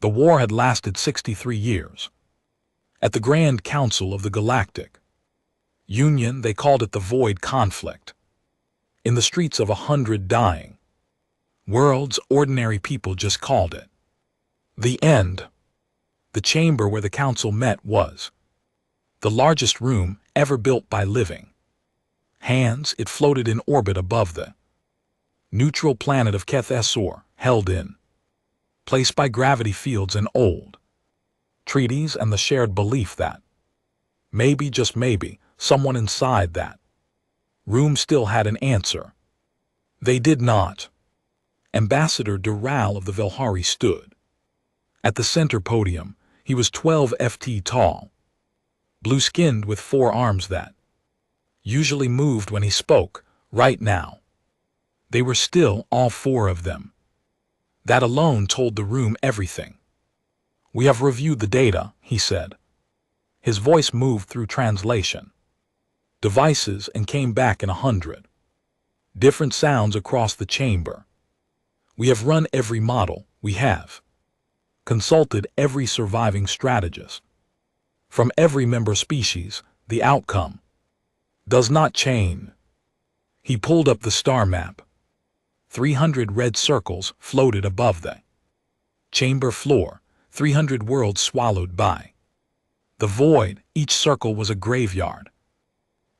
The war had lasted 63 years. At the Grand Council of the Galactic Union, they called it the Void Conflict. In the streets of 100 dying worlds, ordinary people just called it the end. The chamber where the council met was the largest room ever built by living hands. It floated in orbit above the neutral planet of Keth-Esor, held in place by gravity fields and old treaties and the shared belief that maybe, just maybe, someone inside that room still had an answer. They did not. Ambassador Doral of the Velhari stood at the center podium. He was 12 ft tall, blue-skinned with 4 arms that usually moved when he spoke. Right now, they were still, all 4 of them. That alone told the room everything. "We have reviewed the data," he said. His voice moved through translation devices and came back in 100 different sounds across the chamber. "We have run every model. We have consulted every surviving strategist from every member species. The outcome does not change." He pulled up the star map. 300 red circles floated above the chamber floor, 300 worlds swallowed by the void. Each circle was a graveyard.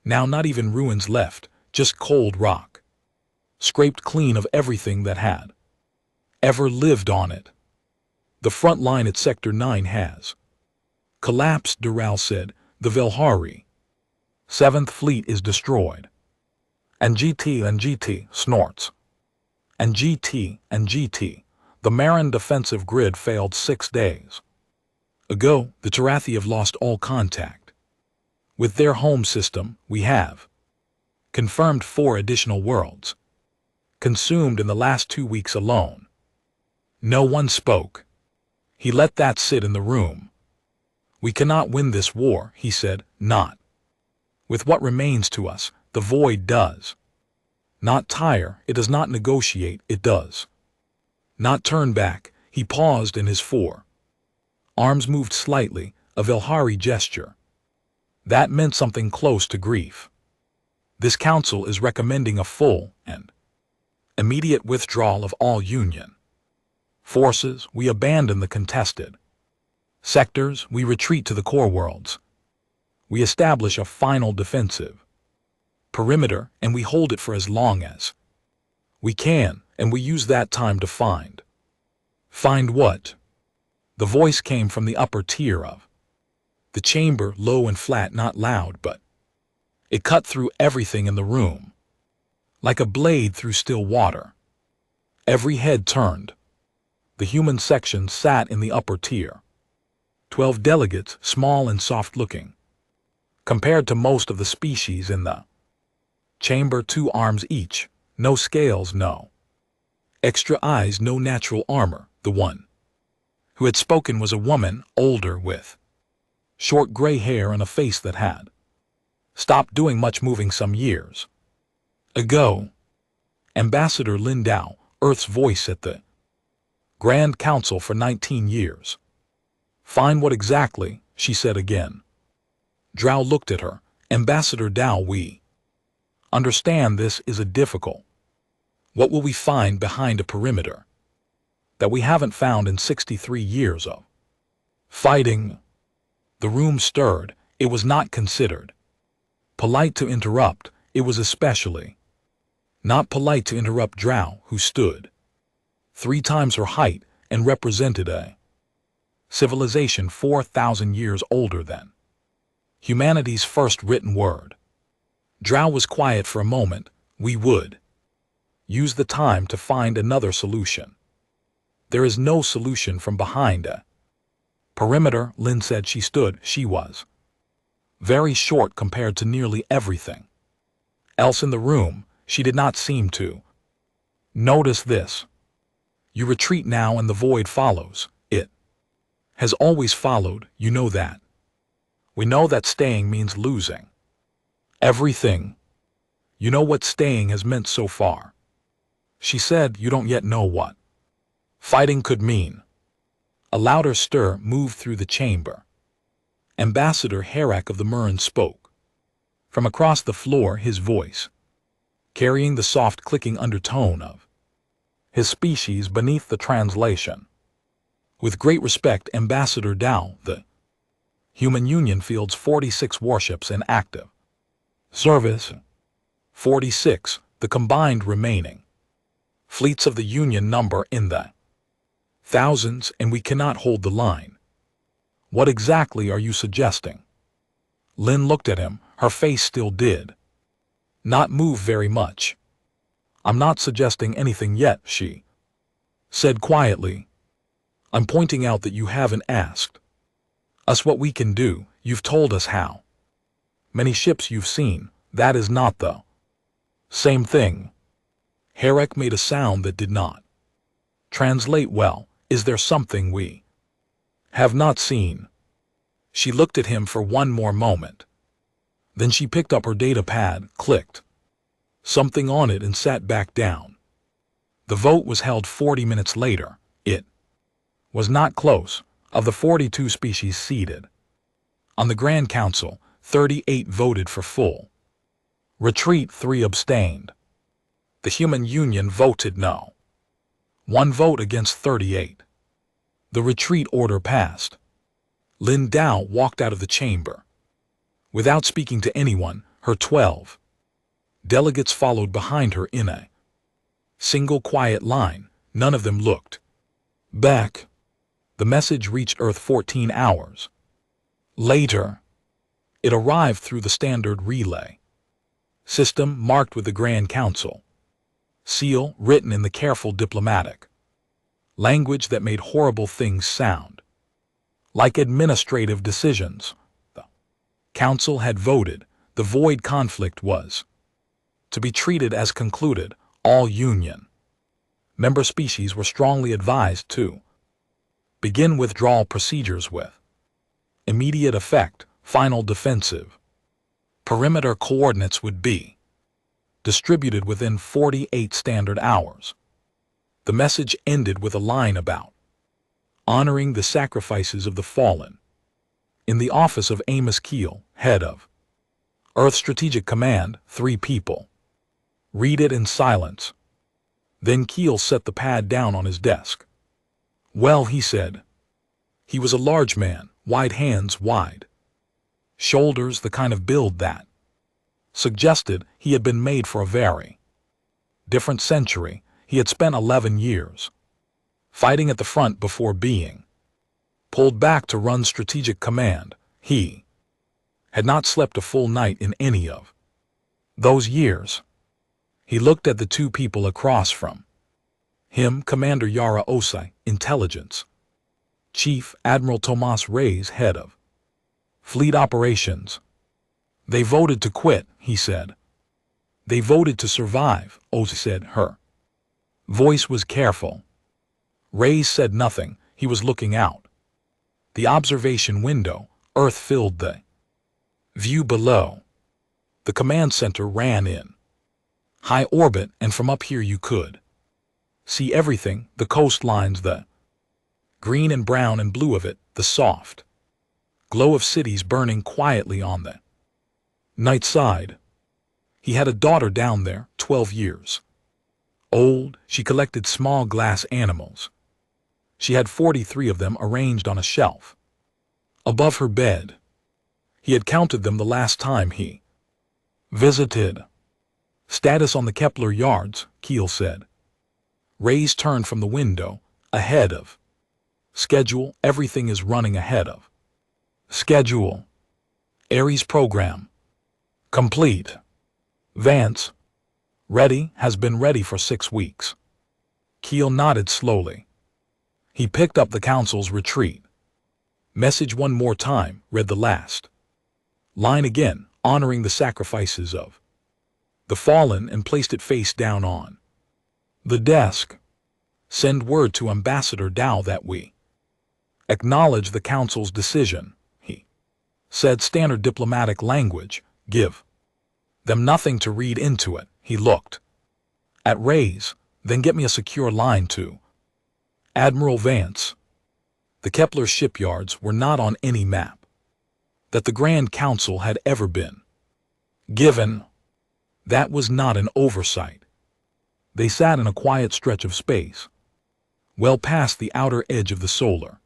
Now not even ruins left, just cold rock, scraped clean of everything that had ever lived on it. "The front line at Sector 9 has collapsed," Doral said. "The Velhari 7th Fleet is destroyed." And GT snorts. And GT. The Marin defensive grid failed 6 days ago. The Tarathi have lost all contact with their home system. We have confirmed 4 additional worlds consumed in the last 2 weeks alone. No one spoke. He let that sit in the room. "We cannot win this war," he said. "Not with what remains to us. The void does not tire. It does not negotiate. It does not turn back." He paused and his 4 arms moved slightly, a Velhari gesture. That meant something close to grief. "This council is recommending a full and immediate withdrawal of all Union forces. We abandon the contested sectors. We retreat to the core worlds. We establish a final defensive perimeter, and we hold it for as long as we can, and we use that time to find." "Find what?" The voice came from the upper tier of the chamber, low and flat, not loud, but it cut through everything in the room like a blade through still water. Every head turned. The human section sat in the upper tier. 12 delegates, small and soft-looking compared to most of the species in the chamber. 2 arms each, no scales, no extra eyes, no natural armor. The one who had spoken was a woman, older, with short gray hair and a face that had stopped doing much moving some years ago. "Ambassador Lindau, Earth's voice at the Grand Council for 19 years. "Fine, what exactly?" she said again. Drow looked at her. "Ambassador Dow, we understand this is a difficult. What will we find behind a perimeter that we haven't found in 63 years of fighting?" The room stirred. It was not considered polite to interrupt. It was especially not polite to interrupt Drow, who stood 3 times her height and represented a civilization 4,000 years older than humanity's first written word. Drow was quiet for a moment. "We would use the time to find another solution." "There is no solution from behind a perimeter," Lynn said. She was very short compared to nearly everything else in the room. She did not seem to notice this. "You retreat now and the void follows. It has always followed, you know that. We know that staying means losing everything. You know what staying has meant so far." She said, "You don't yet know what fighting could mean." A louder stir moved through the chamber. Ambassador Herrick of the Murren spoke. From across the floor, his voice, carrying the soft clicking undertone of his species beneath the translation. With great respect, Ambassador Dow, the Human Union fields 46 warships in active service. 46, the combined remaining fleets of the Union number in the thousands, and we cannot hold the line. What exactly are you suggesting? Lynn looked at him. Her face still did not move very much. I'm not suggesting anything yet, she said quietly. I'm pointing out that you haven't asked us what we can do. You've told us how many ships you've seen. That is not the same thing. Herrick made a sound that did not translate well. Is there something we have not seen? She looked at him for one more moment. Then she picked up her data pad, clicked something on it, and sat back down. The vote was held 40 minutes later. It was not close. Of the 42 species seated on the Grand Council, 38 voted for full retreat, 3 abstained. The Human Union voted no. 1 vote against 38. The retreat order passed. Lynn Dow walked out of the chamber. Without speaking to anyone, her 12 delegates followed behind her in a single quiet line. None of them looked back. The message reached Earth 14 hours later. It arrived through the standard relay system marked with the Grand Council seal, written in the careful diplomatic language that made horrible things sound like administrative decisions. The Council had voted. The void conflict was to be treated as concluded. All Union member species were strongly advised to begin withdrawal procedures with immediate effect. Final defensive perimeter coordinates would be distributed within 48 standard hours. The message ended with a line about honoring the sacrifices of the fallen. In the office of Amos Keel, head of Earth Strategic Command, 3 people read it in silence. Then Keel set the pad down on his desk. Well, he said. He was a large man, wide hands, wide shoulders, the kind of build that suggested he had been made for a very different century. He had spent 11 years fighting at the front before being pulled back to run Strategic Command. He had not slept a full night in any of those years. He looked at the 2 people across from him, Commander Yara Osai, Intelligence Chief, Admiral Tomas Reyes, head of Fleet Operations. They voted to quit, he said. They voted to survive, Osai said. Her voice was careful. Reyes said nothing. He was looking out the observation window. Earth filled the view below. The command center ran in high orbit, and from up here you could see everything, the coastlines, the green and brown and blue of it, the soft glow of cities burning quietly on the night side. He had a daughter down there, 12 years old. She collected small glass animals. She had 43 of them arranged on a shelf above her bed. He had counted them the last time he visited. Status on the Kepler yards, Keel said. Reyes turned from the window. Ahead of schedule. Everything is running ahead of schedule. Ares program complete. Vance ready, has been ready for 6 weeks. Keel nodded slowly. He picked up the Council's retreat message one more time, read the last line again, honoring the sacrifices of the fallen, and placed it face down on the desk. Send word to Ambassador Dow that we acknowledge the Council's decision, he said, standard diplomatic language. Give them nothing to read into it. He looked at Reyes. Then get me a secure line to Admiral Vance. The Kepler shipyards were not on any map that the Grand Council had ever been given. That was not an oversight. They sat in a quiet stretch of space, well past the outer edge of the solar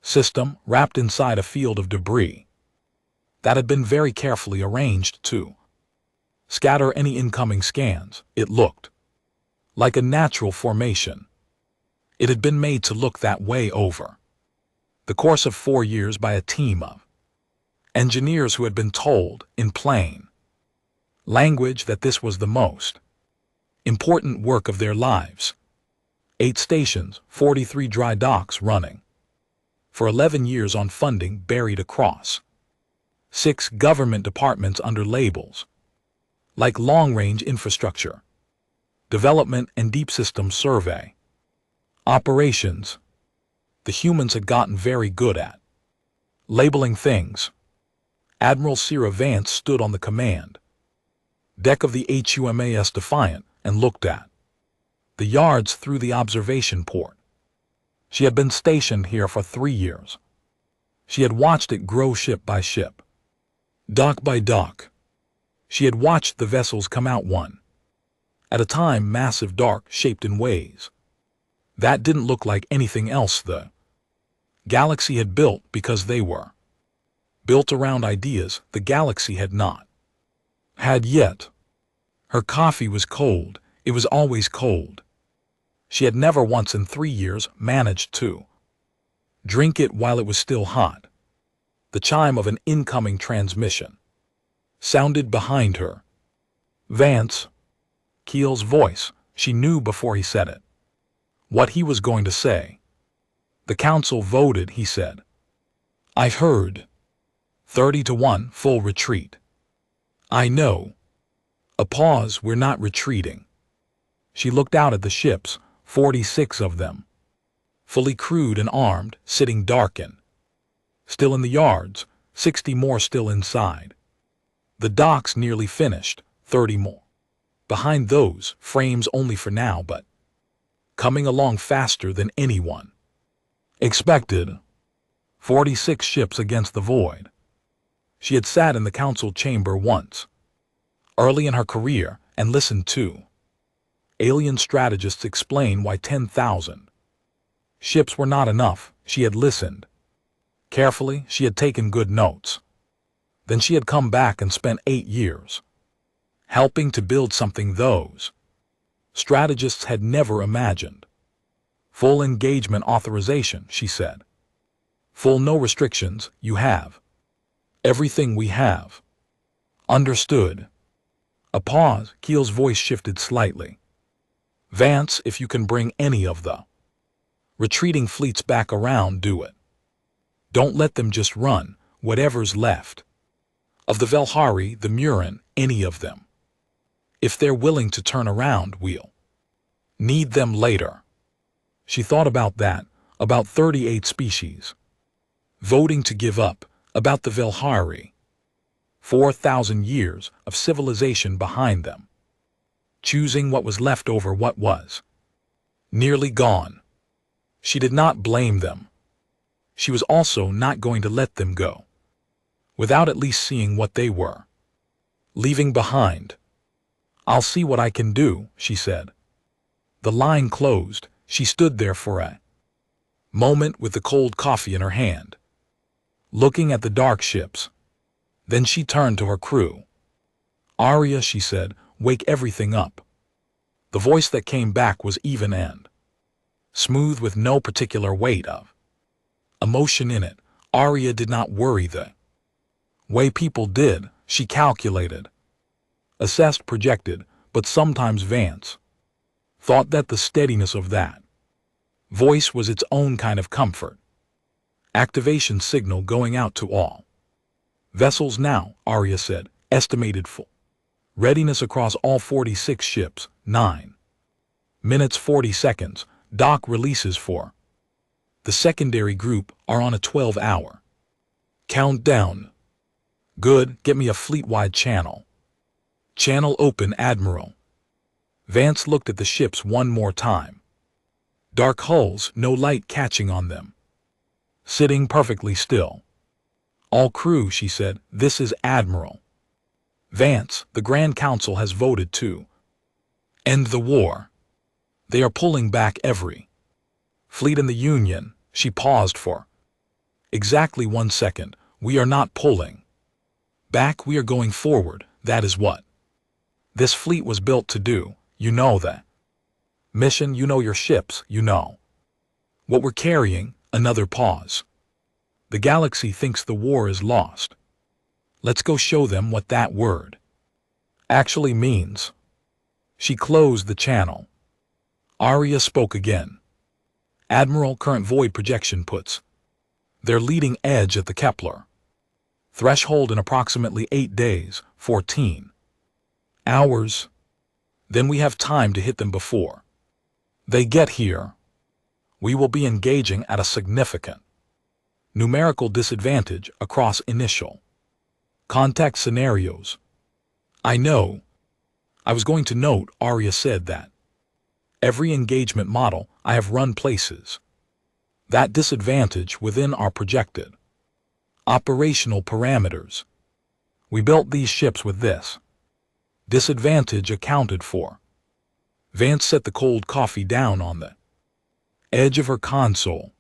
system, wrapped inside a field of debris that had been very carefully arranged to scatter any incoming scans. It looked like a natural formation. It had been made to look that way over the course of 4 years by a team of engineers who had been told in plain language that this was the most important work of their lives. 8 stations, 43 dry docks running for 11 years on funding buried across 6 government departments under labels like long-range infrastructure development and deep systems survey operations. The humans had gotten very good at labeling things. Admiral Cira Vance stood on the command deck of the HUMAS Defiant and looked at the yards through the observation port. She had been stationed here for 3 years. She had watched it grow ship by ship, dock by dock. She had watched the vessels come out one at a time, massive, dark, shaped in ways that didn't look like anything else the galaxy had built, because they were built around ideas the galaxy had not had yet. Her coffee was cold. It was always cold. She had never once in 3 years managed to drink it while it was still hot. The chime of an incoming transmission sounded behind her. Vance. Keel's voice. She knew before he said it what he was going to say. The council voted, he said. I've heard. 30-1, full retreat. I know. A pause. We're not retreating. She looked out at the ships, 46 of them, fully crewed and armed, sitting darkened, still in the yards, 60 more still inside. The docks nearly finished, 30 more. Behind those, frames only for now, but coming along faster than anyone expected. 46 ships against the void. She had sat in the council chamber once, early in her career, and listened to alien strategists explain why 10,000 ships were not enough. She had listened carefully. She had taken good notes. Then she had come back and spent 8 years helping to build something those strategists had never imagined. Full engagement authorization, she said. Full no restrictions. You have everything we have. Understood. A pause. Keel's voice shifted slightly. Vance, if you can bring any of the retreating fleets back around, do it. Don't let them just run, whatever's left of the Velhari, the Murin, any of them. If they're willing to turn around, we'll need them later. She thought about that, about 38 species voting to give up, about the Velhari, 4,000 years of civilization behind them, choosing what was left over, what was nearly gone. She did not blame them. She was also not going to let them go without at least seeing what they were leaving behind. I'll see what I can do, she said. The line closed. She stood there for a moment with the cold coffee in her hand, looking at the dark ships. Then she turned to her crew. Arya, she said, wake everything up. The voice that came back was even and smooth, with no particular weight of emotion in it. Arya did not worry the way people did. She calculated, assessed, projected, but sometimes Vance thought that the steadiness of that voice was its own kind of comfort. Activation signal going out to all vessels now, Arya said, estimated full readiness across all 46 ships, 9 minutes 40 seconds. Dock releases for the secondary group are on a 12-hour countdown. Good, get me a fleet-wide channel. Channel open, Admiral. Vance looked at the ships one more time. Dark hulls, no light catching on them. sitting perfectly still. "All crew," she said, "this is Admiral Vance. The Grand Council has voted to end the war. They are pulling back every fleet in the Union." She paused for exactly 1 second. "We are not pulling back, we are going forward. That is what this fleet was built to do. You know that mission, you know your ships, you know what we're carrying." Another pause. "The galaxy thinks the war is lost. Let's go show them what that word actually means." She closed the channel. Arya spoke again. "Admiral, current void projection puts their leading edge at the Kepler threshold in approximately 8 days, 14 hours. Then we have time to hit them before they get here. We will be engaging at a significant numerical disadvantage across initial contact scenarios." "I know." "I was going to note," Arya said, "that every engagement model I have run places that disadvantage within our projected operational parameters. We built these ships with this disadvantage accounted for." Vance set the cold coffee down on the edge of her console.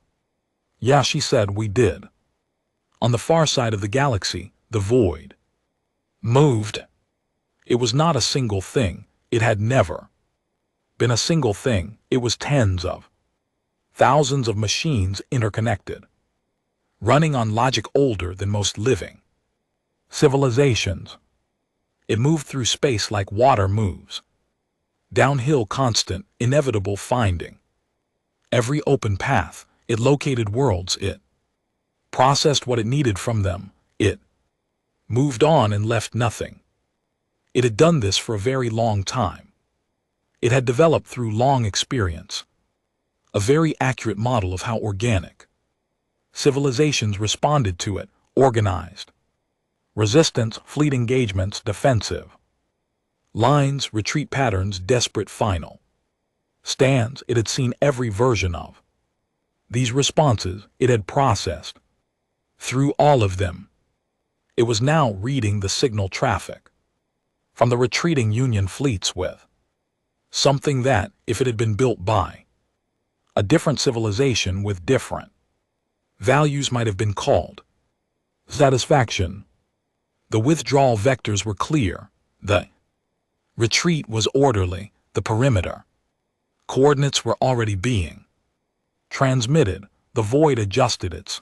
"Yeah," she said, "we did." On the far side of the galaxy, the void moved. It was not a single thing. It had never been a single thing. It was tens of thousands of machines interconnected, running on logic older than most living civilizations. It moved through space like water moves downhill, constant, inevitable, finding every open path. It located worlds. It processed what it needed from them. It moved on and left nothing. It had done this for a very long time. It had developed through long experience a very accurate model of how organic civilizations responded to it: organized resistance, fleet engagements, defensive lines, retreat patterns, desperate final stands. It had seen every version of these responses. It had processed through all of them. It was now reading the signal traffic from the retreating Union fleets with something that, if it had been built by a different civilization with different values, might have been called satisfaction. The withdrawal vectors were clear. The retreat was orderly. The perimeter coordinates were already being transmitted. The void adjusted its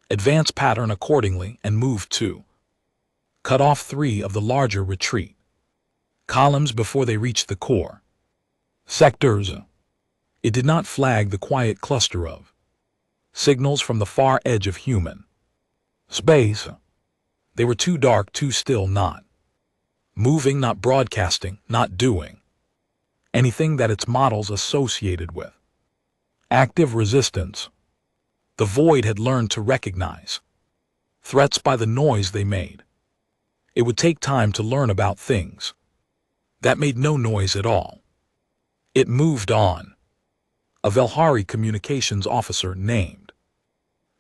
advance pattern accordingly and moved to cut off 3 of the larger retreat columns before they reached the core sectors. It did not flag the quiet cluster of signals from the far edge of human space. They were too dark, too still, not moving, not broadcasting, not doing anything that its models associated with active resistance. The void had learned to recognize threats by the noise they made. It would take time to learn about things that made no noise at all. It moved on. A Velhari communications officer named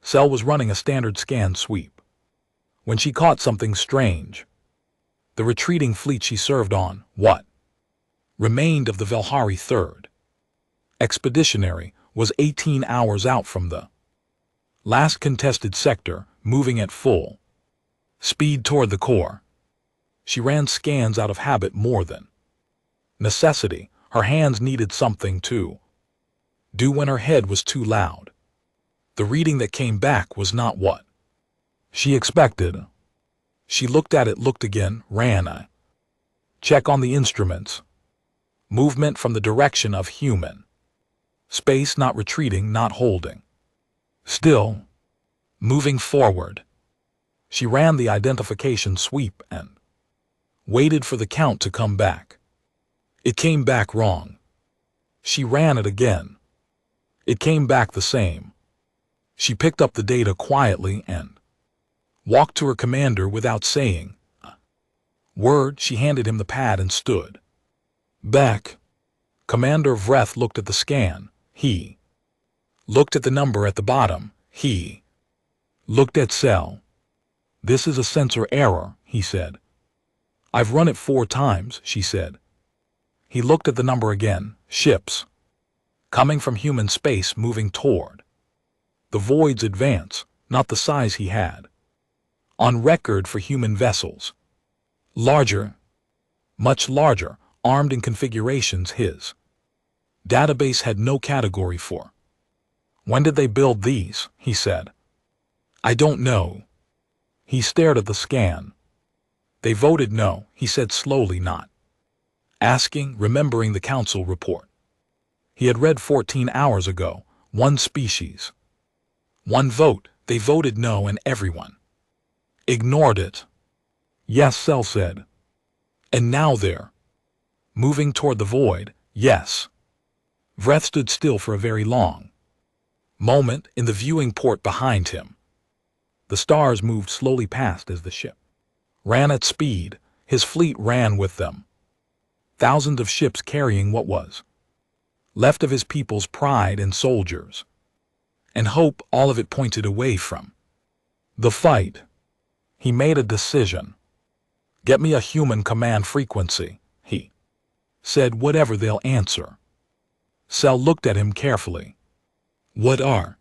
Cell was running a standard scan sweep when she caught something strange. The retreating fleet she served on, what remained of the Velhari 3rd Expeditionary, was 18 hours out from the last contested sector, moving at full speed toward the core. She ran scans out of habit more than necessity. Her hands needed something to do when her head was too loud. The reading that came back was not what she expected. She looked at it, looked again, ran a check on the instruments. Movement from the direction of human space, not retreating, not holding still, moving forward. She ran the identification sweep and waited for the count to come back. It came back wrong. She ran it again. It came back the same. She picked up the data quietly and walked to her commander without saying a word. She handed him the pad and stood back. Commander Vreth looked at the scan. He looked at the number at the bottom. He looked at Cell. This is a sensor error, he said. I've run it 4 times, she said. He looked at the number again. Ships. Coming from human space moving toward. The void's advance, not the size he had. On record for human vessels. Larger. Much larger, armed in configurations his database had no category for. When did they build these? He said. I don't know. He stared at the scan. They voted no, he said slowly, not asking, remembering the council report. He had read 14 hours ago, 1 species. 1 vote, they voted no and everyone ignored it. Yes, Cell said. And now they're moving toward the void, yes. Vreth stood still for a very long moment in the viewing port behind him. The stars moved slowly past as the ship ran at speed. His fleet ran with them. Thousands of ships carrying what was left of his people's pride and soldiers. And hope, all of it pointed away from the fight. He made a decision. Get me a human command frequency, he said, whatever they'll answer. Cell looked at him carefully. What are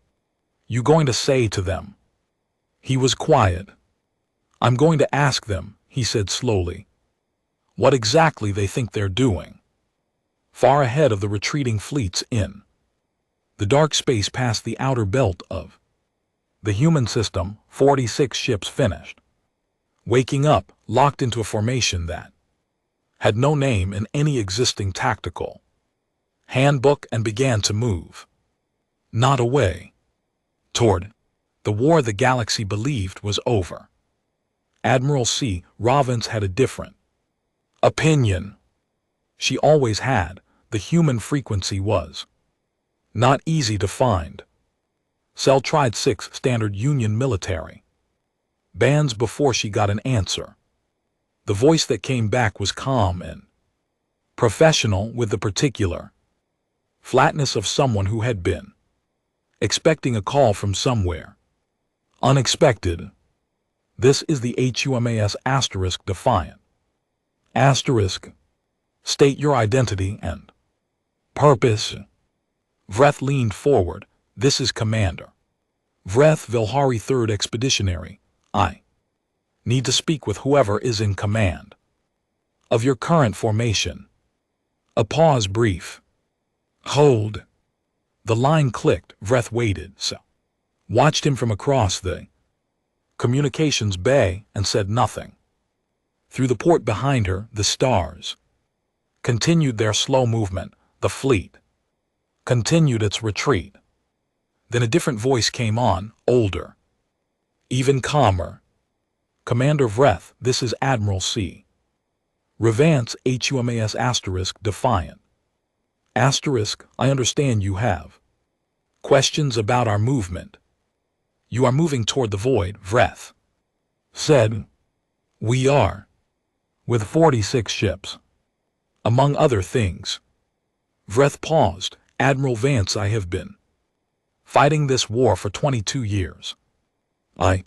you going to say to them? He was quiet. I'm going to ask them, he said slowly, what exactly they think they're doing. Far ahead of the retreating fleets in the dark space past the outer belt of the human system, 46 ships finished waking up, locked into a formation that had no name in any existing tactical handbook, and began to move. Not away. Toward the war the galaxy believed was over. Admiral C. Ravens had a different opinion. She always had. The human frequency was not easy to find. Cell tried 6 standard Union military bands before she got an answer. The voice that came back was calm and professional, with the particular flatness of someone who had been expecting a call from somewhere unexpected. This is the HUMAS * Defiant. * State your identity and purpose. Vreth leaned forward. This is Commander Vreth Vilhari, 3rd Expeditionary. I need to speak with whoever is in command of your current formation. A pause, brief. Hold. The line clicked. Vreth waited, so watched him from across the communications bay and said nothing. Through the port behind her, the stars continued their slow movement. The fleet continued its retreat. Then a different voice came on, older, even calmer. Commander Vreth, this is Admiral C. Ravance, HUMAS * Defiant. I understand you have questions about our movement. You are moving toward the void, Vreth said. We are. With 46 ships. Among other things. Vreth paused. Admiral Vance, I have been fighting this war for 22 years. I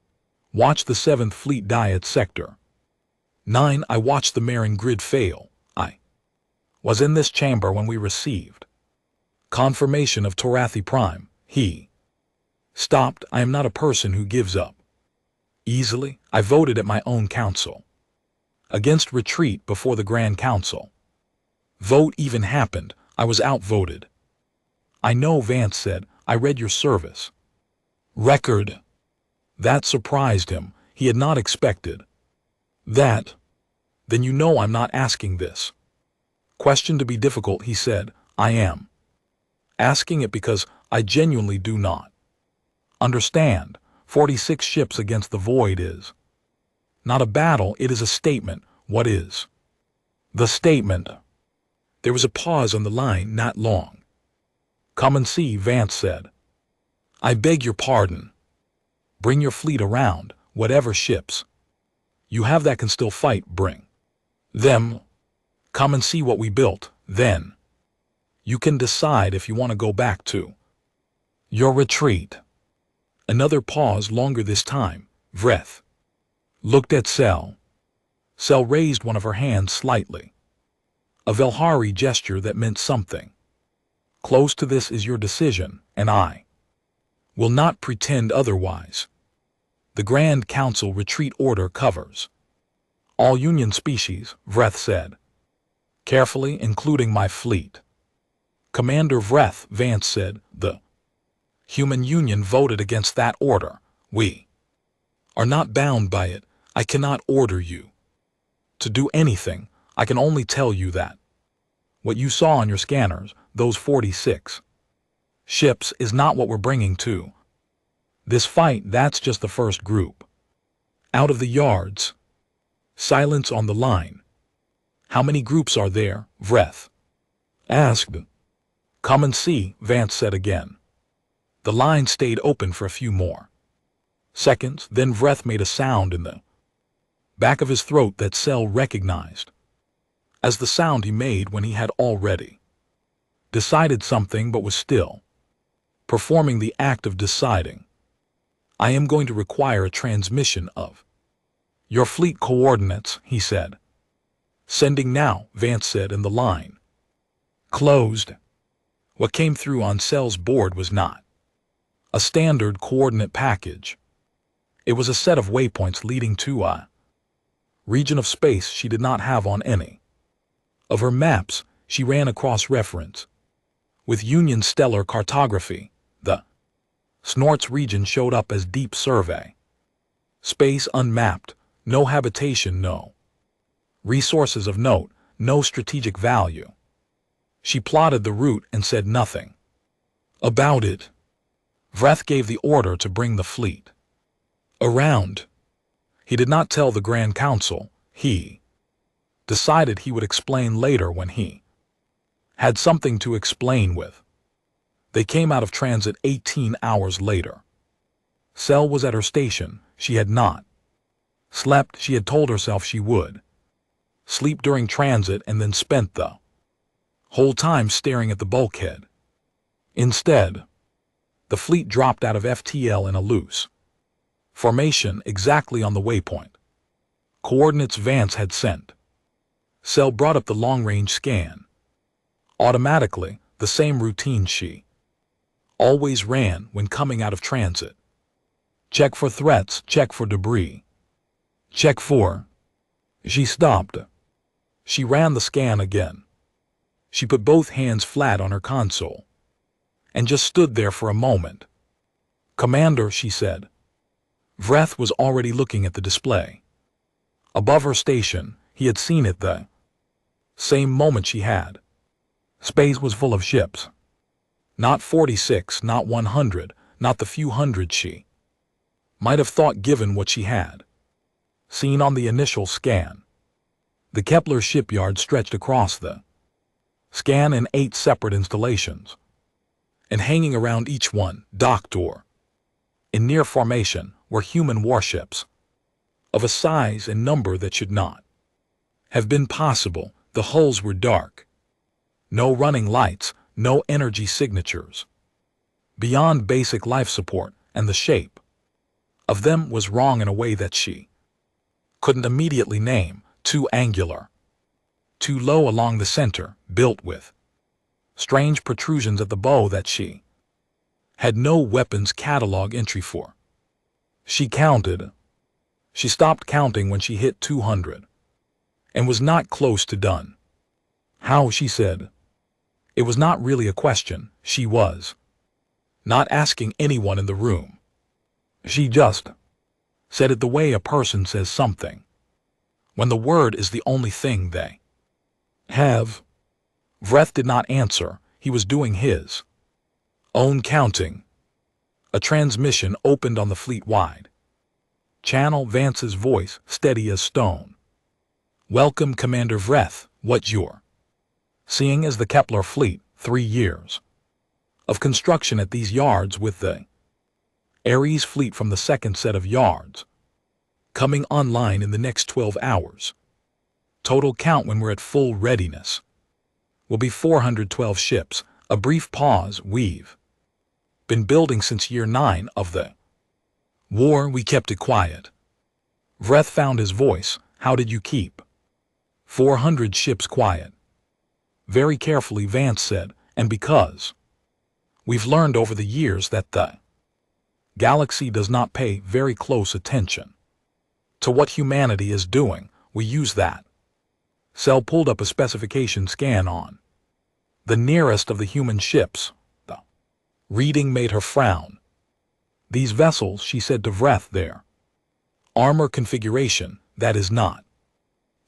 watched the 7th Fleet die at Sector 9. I watched the Marin grid fail. I was in this chamber when we received confirmation of Torathi Prime. He stopped. I am not a person who gives up easily. I voted at my own council against retreat before the Grand Council vote even happened. I was outvoted. I know, Vance said. I read your service record. That surprised him. He had not expected that. Then you know I'm not asking this question to be difficult, he said. I am asking it because I genuinely do not understand. 46 ships against the void is not a battle, it is a statement. What is the statement? There was a pause on the line, not long. Come and see, Vance said. I beg your pardon. Bring your fleet around, whatever ships you have that can still fight, bring them. Come and see what we built, then you can decide if you want to go back to your retreat. Another pause, longer this time. Vreth looked at Sel. Sel raised one of her hands slightly. A Velhari gesture that meant something. Close to this is your decision, and I will not pretend otherwise. The Grand Council retreat order covers all Union species, Vreth said. Carefully, including my fleet. Commander Vreth, Vance said, the Human Union voted against that order. We are not bound by it. I cannot order you to do anything. I can only tell you that what you saw on your scanners, those 46 ships, is not what we're bringing to this fight. That's just the first group. Out of the yards. Silence on the line. How many groups are there? Vreth asked. Come and see, Vance said again. The line stayed open for a few more seconds, then Vreth made a sound in the back of his throat that Sel recognized as the sound he made when he had already decided something but was still performing the act of deciding. I am going to require a transmission of your fleet coordinates, he said. Sending now, Vance said, and the line closed. What came through on Sel's board was not a standard coordinate package. It was a set of waypoints leading to a region of space she did not have on any of her maps. She ran a cross-reference with Union stellar cartography. The Snort's region showed up as deep survey. Space unmapped, no habitation, no resources of note, no strategic value. She plotted the route and said nothing about it. Vreth gave the order to bring the fleet around. He did not tell the Grand Council. He decided he would explain later when he had something to explain with. They came out of transit 18 hours later. Sel was at her station. She had not slept. She had told herself she would sleep during transit and then spent the whole time staring at the bulkhead. Instead, the fleet dropped out of FTL in a loose formation exactly on the waypoint coordinates Vance had sent. Sel brought up the long-range scan. Automatically, the same routine she always ran when coming out of transit. Check for threats, check for debris. Check for... She stopped. She ran the scan again. She put both hands flat on her console and just stood there for a moment. Commander, she said. Vreth was already looking at the display. Above her station, he had seen it the same moment she had. Space was full of ships. Not 46, not 100, not the few hundred she might have thought given what she had seen on the initial scan. The Kepler shipyard stretched across the scan in 8 separate installations, and hanging around each one, docked or in near formation, were human warships of a size and number that should not have been possible. The hulls were dark. No running lights, no energy signatures. Beyond basic life support, and the shape of them was wrong in a way that she couldn't immediately name. Too angular, too low along the center, built with strange protrusions at the bow that she had no weapons catalog entry for. She counted. She stopped counting when she hit 200 and was not close to done. How, she said. It was not really a question. She was not asking anyone in the room. She just said it the way a person says something when the word is the only thing they have. Vreth did not answer. He was doing his own counting. A transmission opened on the fleet-wide channel. Vance's voice, steady as stone. Welcome, Commander Vreth. What you're seeing is the Kepler fleet, 3 years of construction at these yards, with the Ares fleet from the second set of yards coming online in the next 12 hours. Total count when we're at full readiness will be 412 ships. A brief pause. We've been building since year 9 of the War, we kept it quiet. Vreth found his voice. How did you keep 400 ships quiet? Very carefully, Vance said, and because we've learned over the years that the galaxy does not pay very close attention to what humanity is doing, we use that. Cell pulled up a specification scan on the nearest of the human ships. The reading made her frown. These vessels, she said to Vreth, their armor configuration, that is not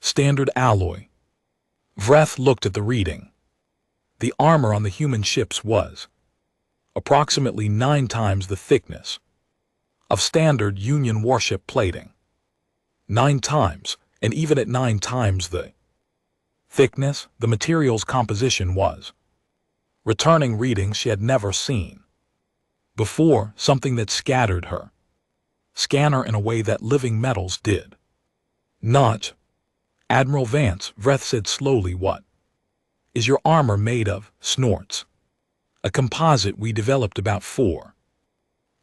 standard alloy. Vreth looked at the reading. The armor on the human ships was approximately 9 times the thickness of standard Union warship plating. 9 times, and even at 9 times the thickness, the material's composition was returning readings she had never seen before, something that scattered her scanner in a way that living metals did not. Admiral Vance, Vreth said slowly, what is your armor made of? Snorts. A composite we developed about 4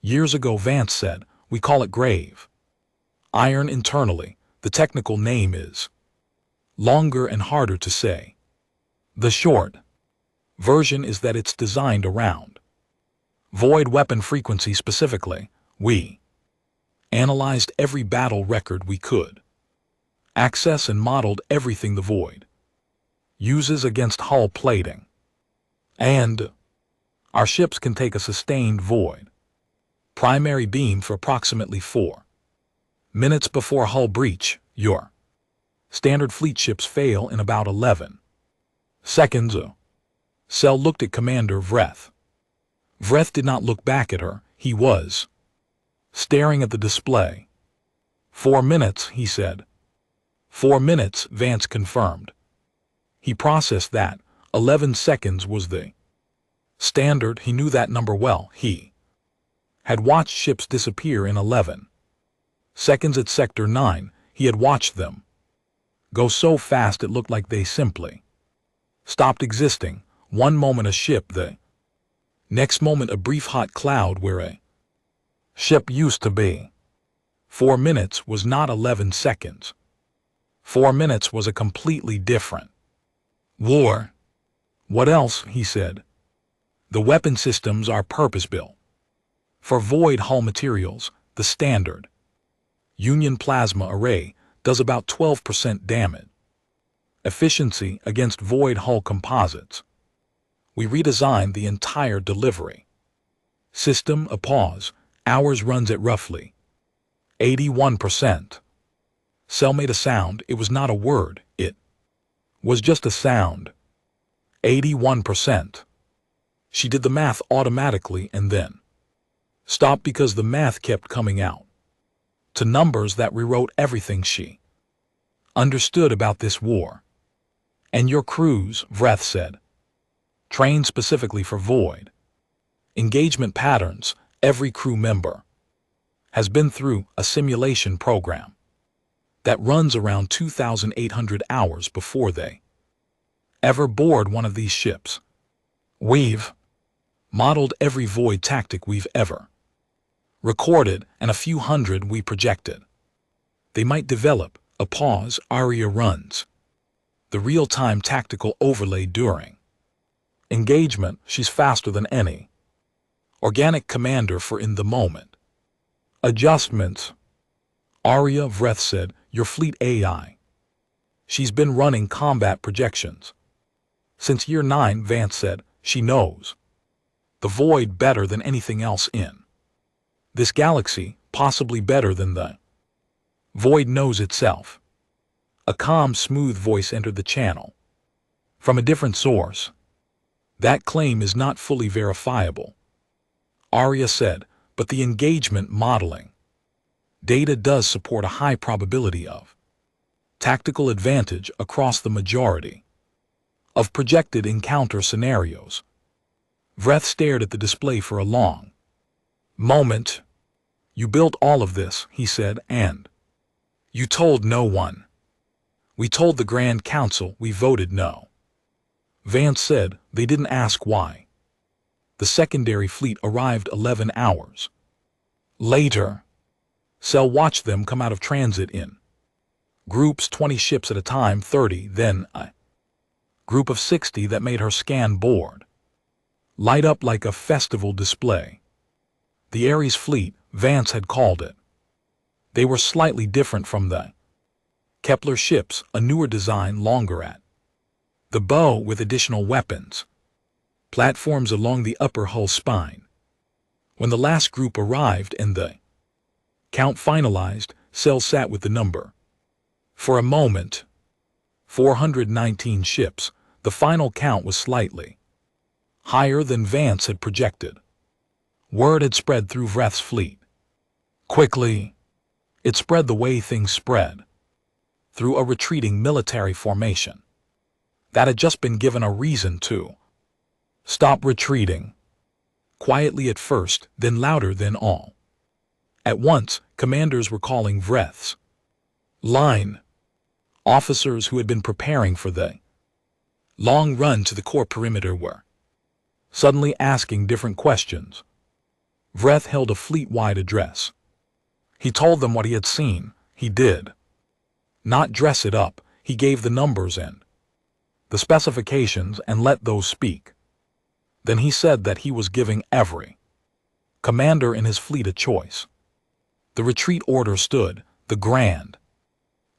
years ago, Vance said. We call it grave iron internally. The technical name is longer and harder to say. The short version is that it's designed around void weapon frequency specifically. We analyzed every battle record we could access and modeled everything the void uses against hull plating. And our ships can take a sustained void primary beam for approximately 4 minutes before hull breach. Your standard fleet ships fail in about 11 seconds. Cell looked at Commander Vreth. Vreth did not look back at her. He was staring at the display. 4 minutes, he said. 4 minutes, Vance confirmed. He processed that. 11 seconds was the standard. He knew that number well. He had watched ships disappear in 11 seconds at Sector 9. He had watched them go so fast it looked like they simply stopped existing. One moment a ship, the next moment a brief hot cloud where a ship used to be. 4 minutes was not 11 seconds. 4 minutes was a completely different war. What else? He said. The weapon systems are purpose-built for void hull materials. The standard Union plasma array does about 12% damage efficiency against void hull composites. We redesigned the entire delivery system. A pause. Ours runs at roughly 81%. Cell made a sound. It was not a word. It was just a sound. 81%. She did the math automatically and then stopped because the math kept coming out to numbers that rewrote everything she understood about this war. And your crews, Vreth said, trained specifically for void engagement patterns. Every crew member has been through a simulation program that runs around 2,800 hours before they ever board one of these ships. We've modeled every void tactic we've ever recorded and a few hundred we projected. They might develop. A pause. Arya runs the real-time tactical overlay during engagement. She's faster than any organic commander for in the moment adjustments. Arya, Vreth said, your fleet AI. She's been running combat projections since year 9, Vance said. She knows the void better than anything else in this galaxy, possibly better than the void knows itself. A calm, smooth voice entered the channel from a different source. That claim is not fully verifiable, Arya said, but the engagement modeling data does support a high probability of tactical advantage across the majority of projected encounter scenarios. Vreth stared at the display for a long moment. You built all of this, he said, and you told no one. We told the Grand Council. We voted no. Vance said. They didn't ask why. The secondary fleet arrived 11 hours later. Cell watched them come out of transit in groups, 20 ships at a time, 30, then a group of 60 that made her scan board light up like a festival display. The Ares fleet, Vance had called it. They were slightly different from the Kepler ships, a newer design, longer at the bow with additional weapons, platforms along the upper hull spine. When the last group arrived and the count finalized, Cell sat with the number. For a moment, 419 ships. The final count was slightly higher than Vance had projected. Word had spread through Vreth's fleet. Quickly, it spread the way things spread, through a retreating military formation that had just been given a reason to stop retreating. Quietly at first, then louder than all. At once, commanders were calling Vreth's line. Officers who had been preparing for the long run to the core perimeter were suddenly asking different questions. Vreth held a fleet-wide address. He told them what he had seen. He did not dress it up. He gave the numbers and the specifications and let those speak. Then he said that he was giving every commander in his fleet a choice. The retreat order stood. The Grand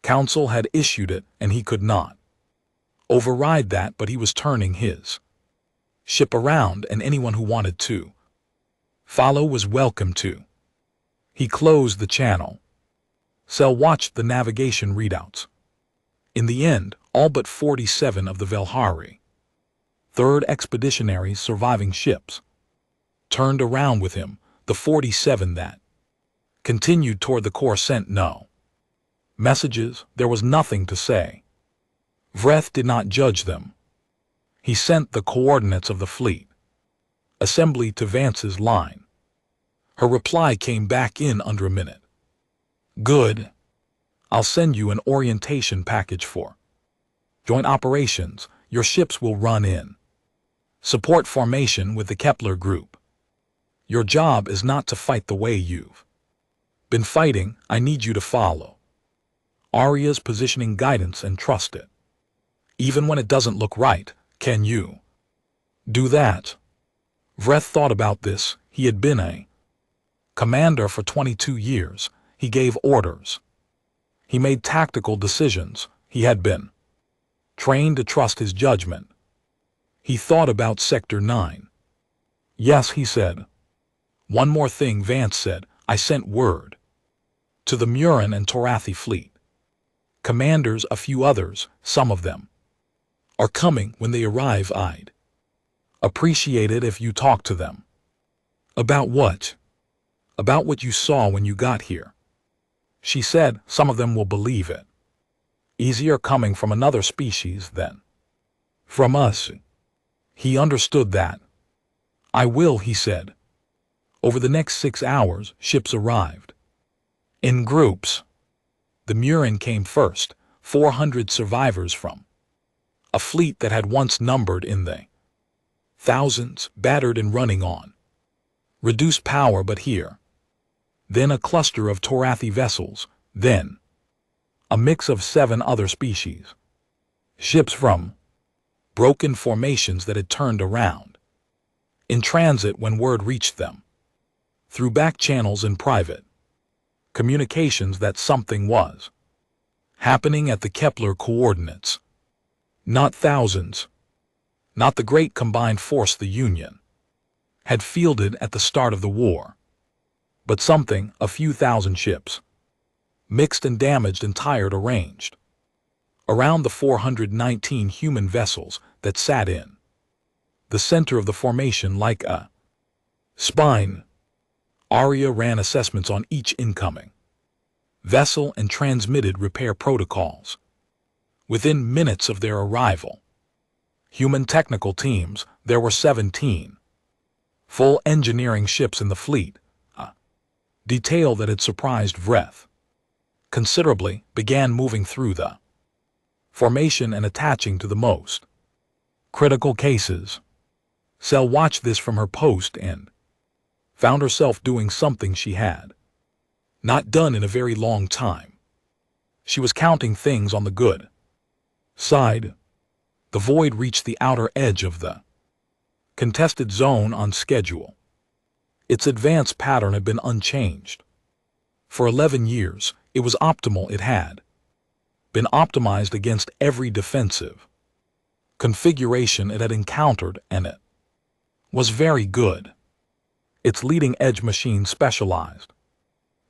Council had issued it, and he could not override that, but he was turning his ship around, and anyone who wanted to follow was welcome to. He closed the channel. Cell watched the navigation readouts. In the end, all but 47 of the Velhari, 3rd Expeditionary's surviving ships, turned around with him. The 47 that continued toward the core sent no messages. There was nothing to say. Vreth did not judge them. He sent the coordinates of the fleet assembly to Vance's line. Her reply came back in under a minute. Good. I'll send you an orientation package for joint operations. Your ships will run in support formation with the Kepler group. Your job is not to fight the way you've been fighting. I need you to follow Aria's positioning guidance and trust it. Even when it doesn't look right, can you do that? Vreth thought about this. He had been a commander for 22 years. He gave orders. He made tactical decisions. He had been trained to trust his judgment. He thought about Sector 9. Yes, he said. One more thing, Vance said. I sent word to the Murin and Torathi fleet commanders, a few others, some of them are coming. When they arrive, I'd appreciate it if you talk to them. About what? About what you saw when you got here. She said some of them will believe it. Easier coming from another species than from us. He understood that. I will, he said. Over the next 6 hours, ships arrived in groups. The Murin came first, 400 survivors from a fleet that had once numbered in the thousands, battered and running on reduced power, but here. Then a cluster of Torathi vessels, then a mix of 7 other species. Ships from broken formations that had turned around. In transit when word reached them. Through back channels and private communications that something was happening at the Kepler coordinates. Not thousands. Not the great combined force the Union had fielded at the start of the war. But something, a few thousand ships. Mixed and damaged and tired arranged around the 419 human vessels that sat in the center of the formation like a spine. Aria ran assessments on each incoming vessel and transmitted repair protocols. Within minutes of their arrival, human technical teams, there were 17 full engineering ships in the fleet, a detail that had surprised Vreth considerably, began moving through the formation and attaching to the most critical cases. Cell watched this from her post and found herself doing something she had Not done in a very long time. She was counting things on the good side. The Void reached the outer edge of the contested zone on schedule. Its advance pattern had been unchanged. For 11 years, it was optimal. It had been optimized against every defensive configuration it had encountered, and it was very good. Its leading-edge machine specialized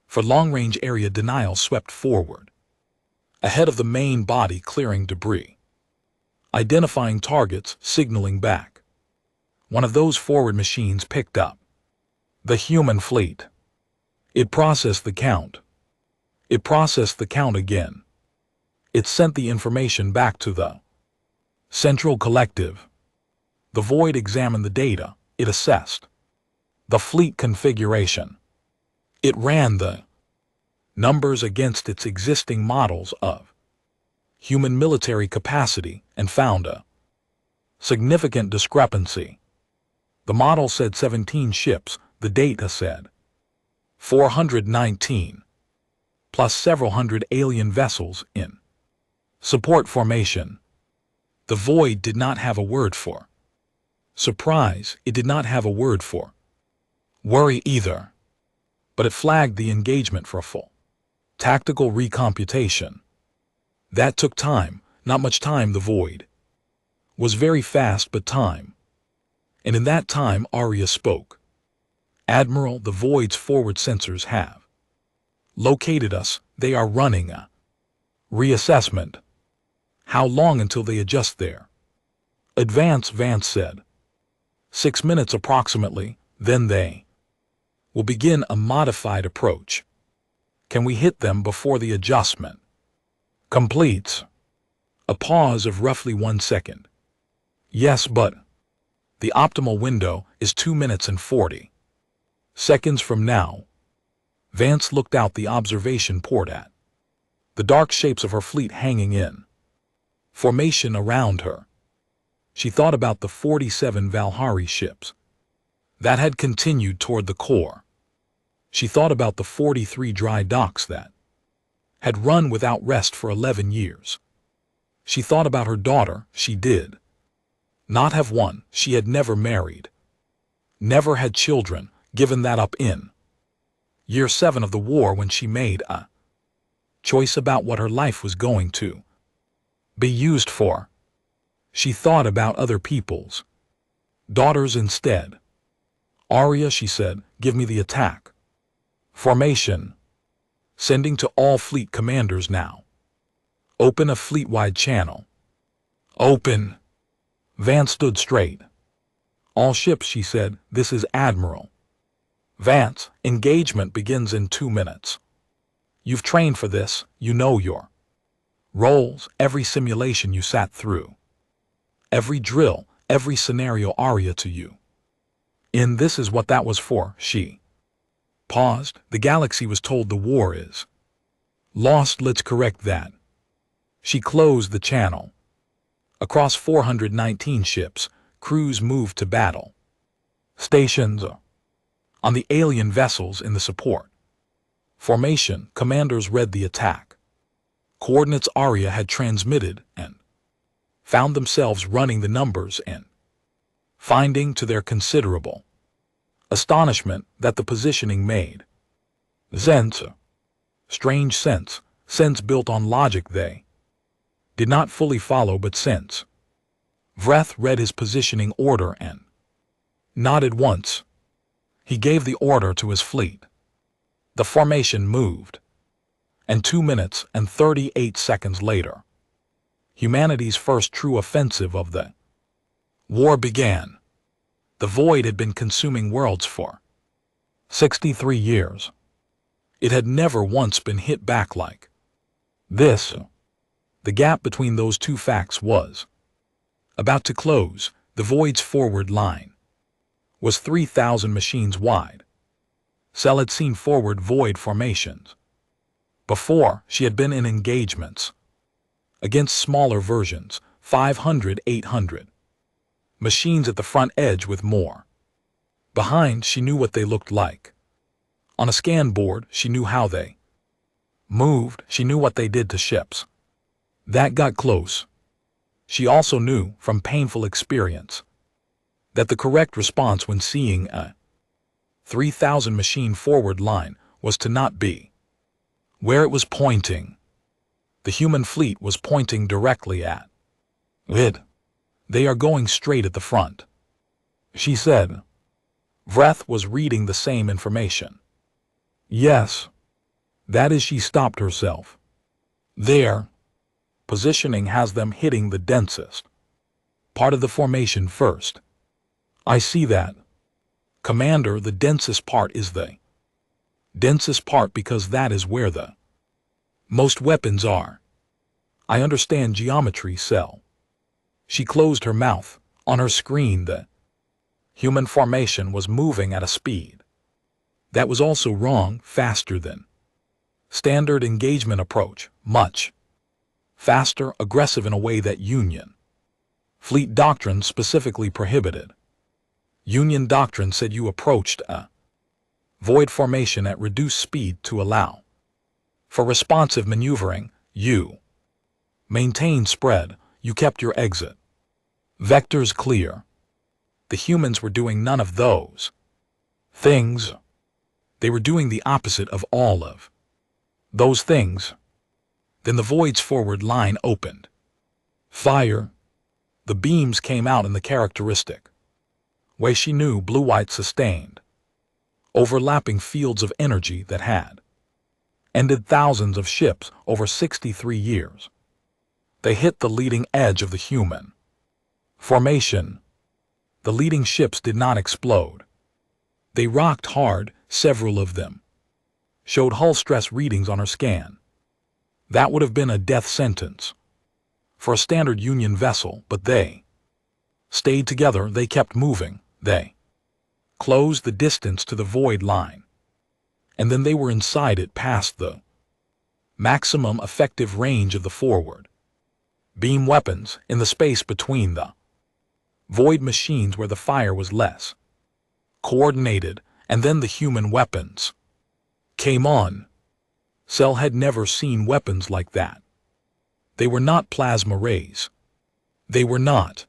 for long-range area denial swept forward, ahead of the main body, clearing debris, identifying targets, signaling back. One of those forward machines picked up the human fleet. It processed the count. It processed the count again. It sent the information back to the central collective. The Void examined the data. It assessed the fleet configuration. It ran the numbers against its existing models of human military capacity and found a significant discrepancy. The model said 17 ships. The data said 419, plus several hundred alien vessels in support formation. The Void did not have a word for surprise. It did not have a word for worry either. But it flagged the engagement for a full tactical recomputation. That took time, not much time. The Void was very fast, but time. And in that time, Arya spoke. Admiral, the Void's forward sensors have located us. They are running a reassessment. How long until they adjust their advance? Vance said. 6 minutes approximately, then they will begin a modified approach. Can we hit them before the adjustment completes? A pause of roughly 1 second. Yes, but the optimal window is 2 minutes and 40 seconds from now. Vance looked out the observation port at the dark shapes of her fleet hanging in formation around her. She thought about the 47 Valhari ships that had continued toward the core. She thought about the 43 dry docks that had run without rest for 11 years. She thought about her daughter. She did not have one. She had never married, never had children, given that up in year 7 of the war when she made a choice about what her life was going to be used for. She thought about other people's daughters instead. Arya, she said, give me the attack formation. Sending to all fleet commanders now. Open a fleet-wide channel. Open. Vance stood straight. All ships, she said, this is Admiral Vance. Engagement begins in 2 minutes. You've trained for this. You know your roles, every simulation you sat through, every drill, every scenario. Arya, to you. In this is what that was for. She paused. The galaxy was told the war is lost. Let's correct that. She closed the channel. Across 419 ships, crews moved to battle stations on the alien vessels in the support formation. Commanders read the attack coordinates Arya had transmitted and found themselves running the numbers and finding, to their considerable astonishment, that the positioning made sense. Strange sense built on logic they did not fully follow, but sense. Vreth read his positioning order and nodded once. He gave the order to his fleet. The formation moved. And 2 minutes and 38 seconds later, humanity's first true offensive of the war began. The Void had been consuming worlds for 63 years. It had never once been hit back like this. The gap between those two facts was about to close. The Void's forward line was 3,000 machines wide. Cell had seen forward Void formations before. She had been in engagements against smaller versions, 500, 800 machines at the front edge with more behind. She knew what they looked like. On a scan board, she knew how they moved. She knew what they did to ships that got close. She also knew, from painful experience, that the correct response when seeing a 3,000 machine forward line was to not be where it was pointing. The human fleet was pointing directly at it. They are going straight at the front, she said. Vreth was reading the same information. Yes. That is, she stopped herself. Their positioning has them hitting the densest part of the formation first. I see that. Commander, the densest part is the densest part because that is where the most weapons are. I understand geometry, Cell. She closed her mouth. On her screen, the human formation was moving at a speed that was also wrong, faster than standard engagement approach, much faster, aggressive in a way that Union fleet doctrine specifically prohibited. Union doctrine said you approached a void formation at reduced speed to allow for responsive maneuvering. You maintained spread. You kept your exit vectors clear. The humans were doing none of those things. They were doing the opposite of all of those things. Then the void's forward line opened fire. The beams came out in the characteristic way she knew, blue-white sustained, overlapping fields of energy that had ended thousands of ships over 63 years. They hit the leading edge of the human formation. The leading ships did not explode. They rocked hard. Several of them showed hull stress readings on her scan. That would have been a death sentence for a standard Union vessel, but they stayed together. They kept moving. They closed the distance to the void line, and then they were inside it past the maximum effective range of the forward beam weapons in the space between the void machines where the fire was less coordinated, and then the human weapons came on. Cell had never seen weapons like that. They were not plasma rays. They were not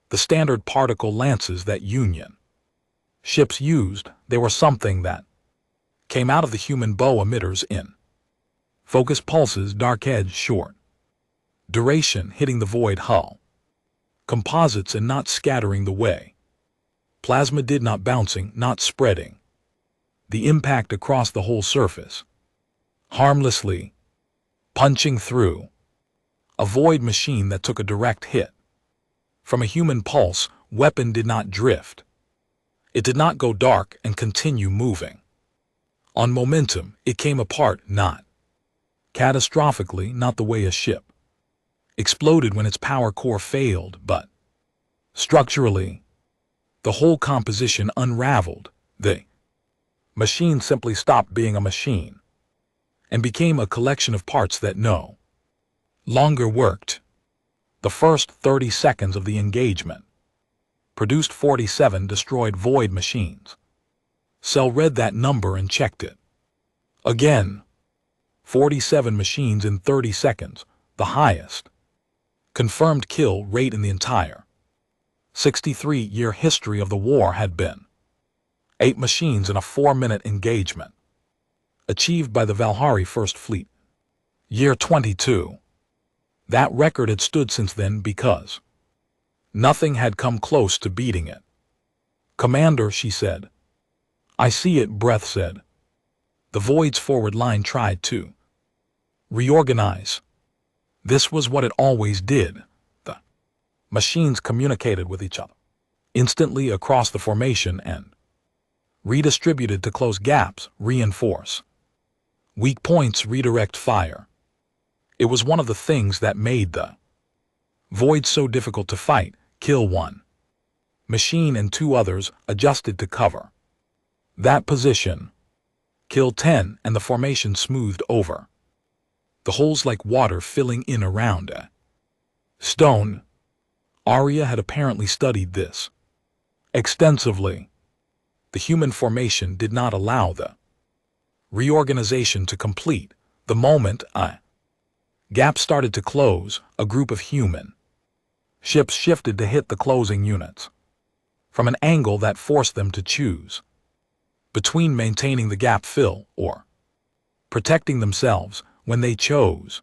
the standard particle lances that Union ships used. They were something that came out of the human bow emitters in focus pulses, dark edge, short duration, hitting the void hull composites and not scattering the way. Plasma did not bouncing, not spreading. The impact across the whole surface, harmlessly punching through a void machine that took a direct hit from a human pulse. Weapon did not drift. It did not go dark and continue moving. On momentum, it came apart, not catastrophically, not the way a ship exploded when its power core failed, but structurally, the whole composition unraveled. The machine simply stopped being a machine and became a collection of parts that no longer worked. The first 30 seconds of the engagement produced 47 destroyed void machines. Cell read that number and checked it again. 47 machines in 30 seconds, the highest confirmed kill rate in the entire 63-year history of the war. Had been 8 machines in a 4-minute engagement, achieved by the Valhari First Fleet. Year 22. That record had stood since then because nothing had come close to beating it. Commander, she said. I see it, Breath said. The void's forward line tried to reorganize. This was what it always did. The machines communicated with each other instantly across the formation and redistributed to close gaps, reinforce weak points, redirect fire. It was one of the things that made the void so difficult to fight. Kill one machine and 2 others adjusted to cover that position. Kill 10 and the formation smoothed over. The holes like water filling in around a stone. Arya had apparently studied this extensively. The human formation did not allow the Reorganization to complete. The moment a gap started to close, a group of human ships shifted to hit the closing units from an angle that forced them to choose between maintaining the gap fill or protecting themselves. When they chose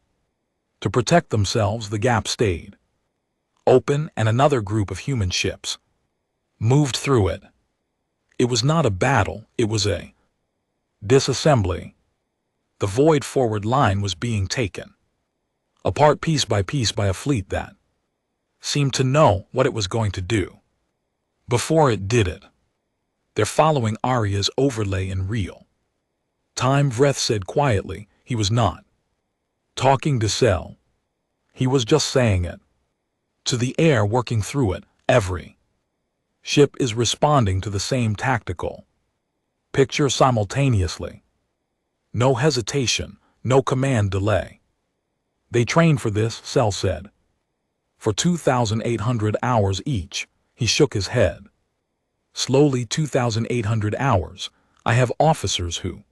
to protect themselves, the gap stayed open and another group of human ships moved through it. It was not a battle, it was a disassembly. The void forward line was being taken apart piece by a fleet that seemed to know what it was going to do before it did it. They're following Arya's overlay in real time, Vreth said quietly. He was not talking to Cell. He was just saying it to the air working through it. Every ship is responding to the same tactical picture simultaneously. No hesitation, no command delay. They trained for this, Cell said. For 2,800 hours each. He shook his head. Slowly, 2,800 hours. I have officers who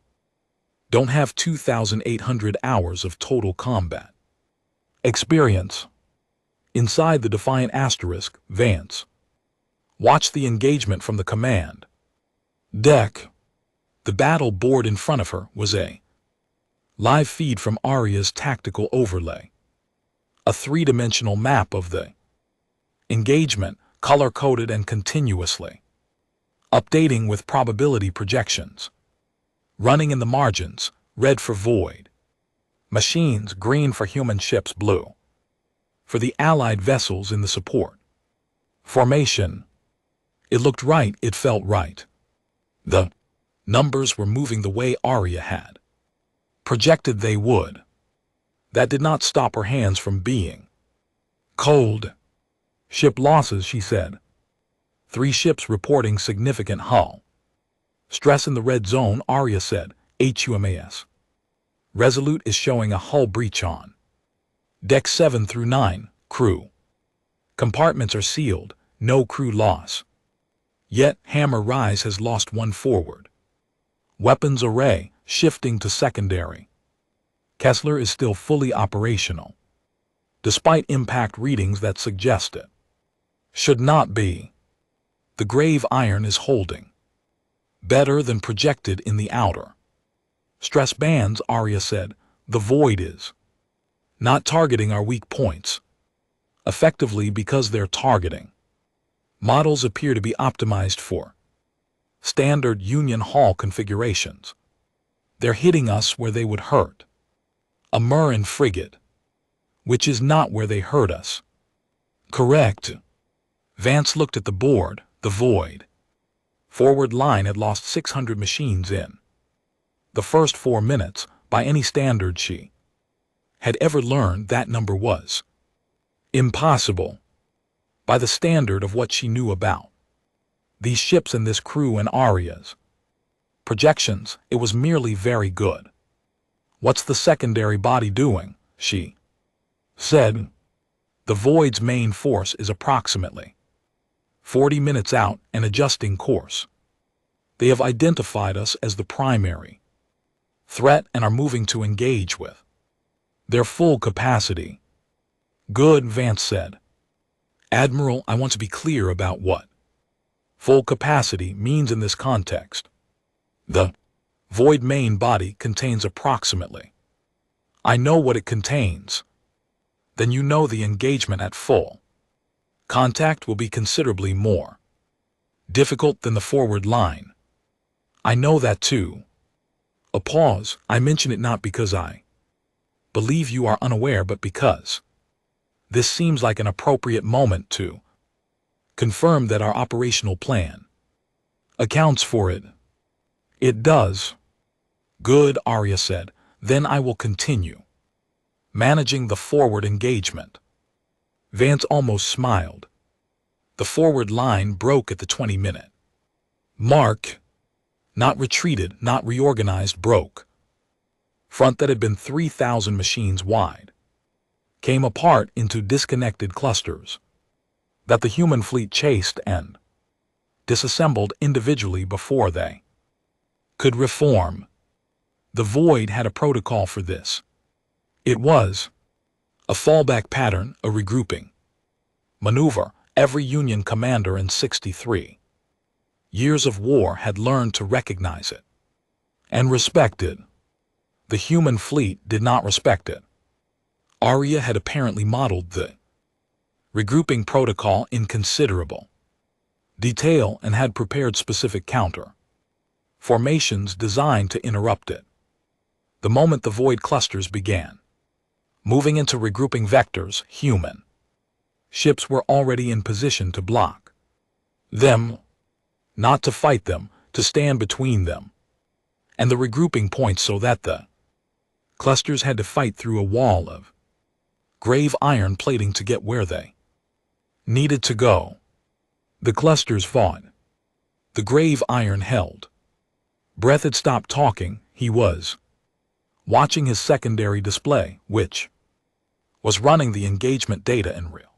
don't have 2,800 hours of total combat experience. Inside the Defiant Asterisk, Vance watched the engagement from the command deck. The battle board in front of her was a live feed from Arya's tactical overlay. A three-dimensional map of the engagement, color-coded and continuously updating with probability projections. Running in the margins, red for void machines, green for human ships, blue for the Allied vessels in the support formation. It looked right, it felt right. The numbers were moving the way Arya had projected they would. That did not stop her hands from being cold. Ship losses, she said. 3 ships reporting significant hull stress in the red zone, Arya said. HUMAS Resolute is showing a hull breach on deck 7 through 9. Crew compartments are sealed, no crew loss. Yet Hammer Rise has lost 1 forward weapons array, shifting to secondary. Kessler is still fully operational, despite impact readings that suggest it should not be. The Grave Iron is holding better than projected in the outer stress bands, Arya said. The Void is not targeting our weak points effectively because their targeting models appear to be optimized for standard Union Hall configurations. They're hitting us where they would hurt a Murren frigate, which is not where they hurt us. Correct. Vance looked at the board. The Void forward line had lost 600 machines in the first 4 minutes. By any standard she had ever learned, that number was impossible. By the standard of what she knew about these ships and this crew and Arya's projections, it was merely very good. What's the secondary body doing? She said. The Void's main force is approximately 40 minutes out and adjusting course. They have identified us as the primary threat and are moving to engage with their full capacity. Good, Vance said. Admiral, I want to be clear about what full capacity means in this context. The Void main body contains approximately. I know what it contains. Then you know the engagement at full contact will be considerably more difficult than the forward line. I know that too. A pause. I mention it not because I believe you are unaware, but because this seems like an appropriate moment to confirm that our operational plan accounts for it. It does. Good, Arya said. Then I will continue managing the forward engagement. Vance almost smiled. The forward line broke at the 20-minute mark. Not retreated, not reorganized, broke. Front that had been 3,000 machines wide came apart into disconnected clusters that the human fleet chased and disassembled individually before they could reform. The Void had a protocol for this. It was a fallback pattern, a regrouping maneuver. Every Union commander in 63 years of war had learned to recognize it and respect it. The human fleet did not respect it. Arya had apparently modeled the regrouping protocol in considerable detail and had prepared specific counter formations designed to interrupt it. The moment the Void clusters began moving into regrouping vectors, human ships were already in position to block them, not to fight them, to stand between them and the regrouping points, so that the clusters had to fight through a wall of grave iron plating to get where they needed to go. The clusters fought. The grave iron held. Breath had stopped talking. He was watching his secondary display, which was running the engagement data in real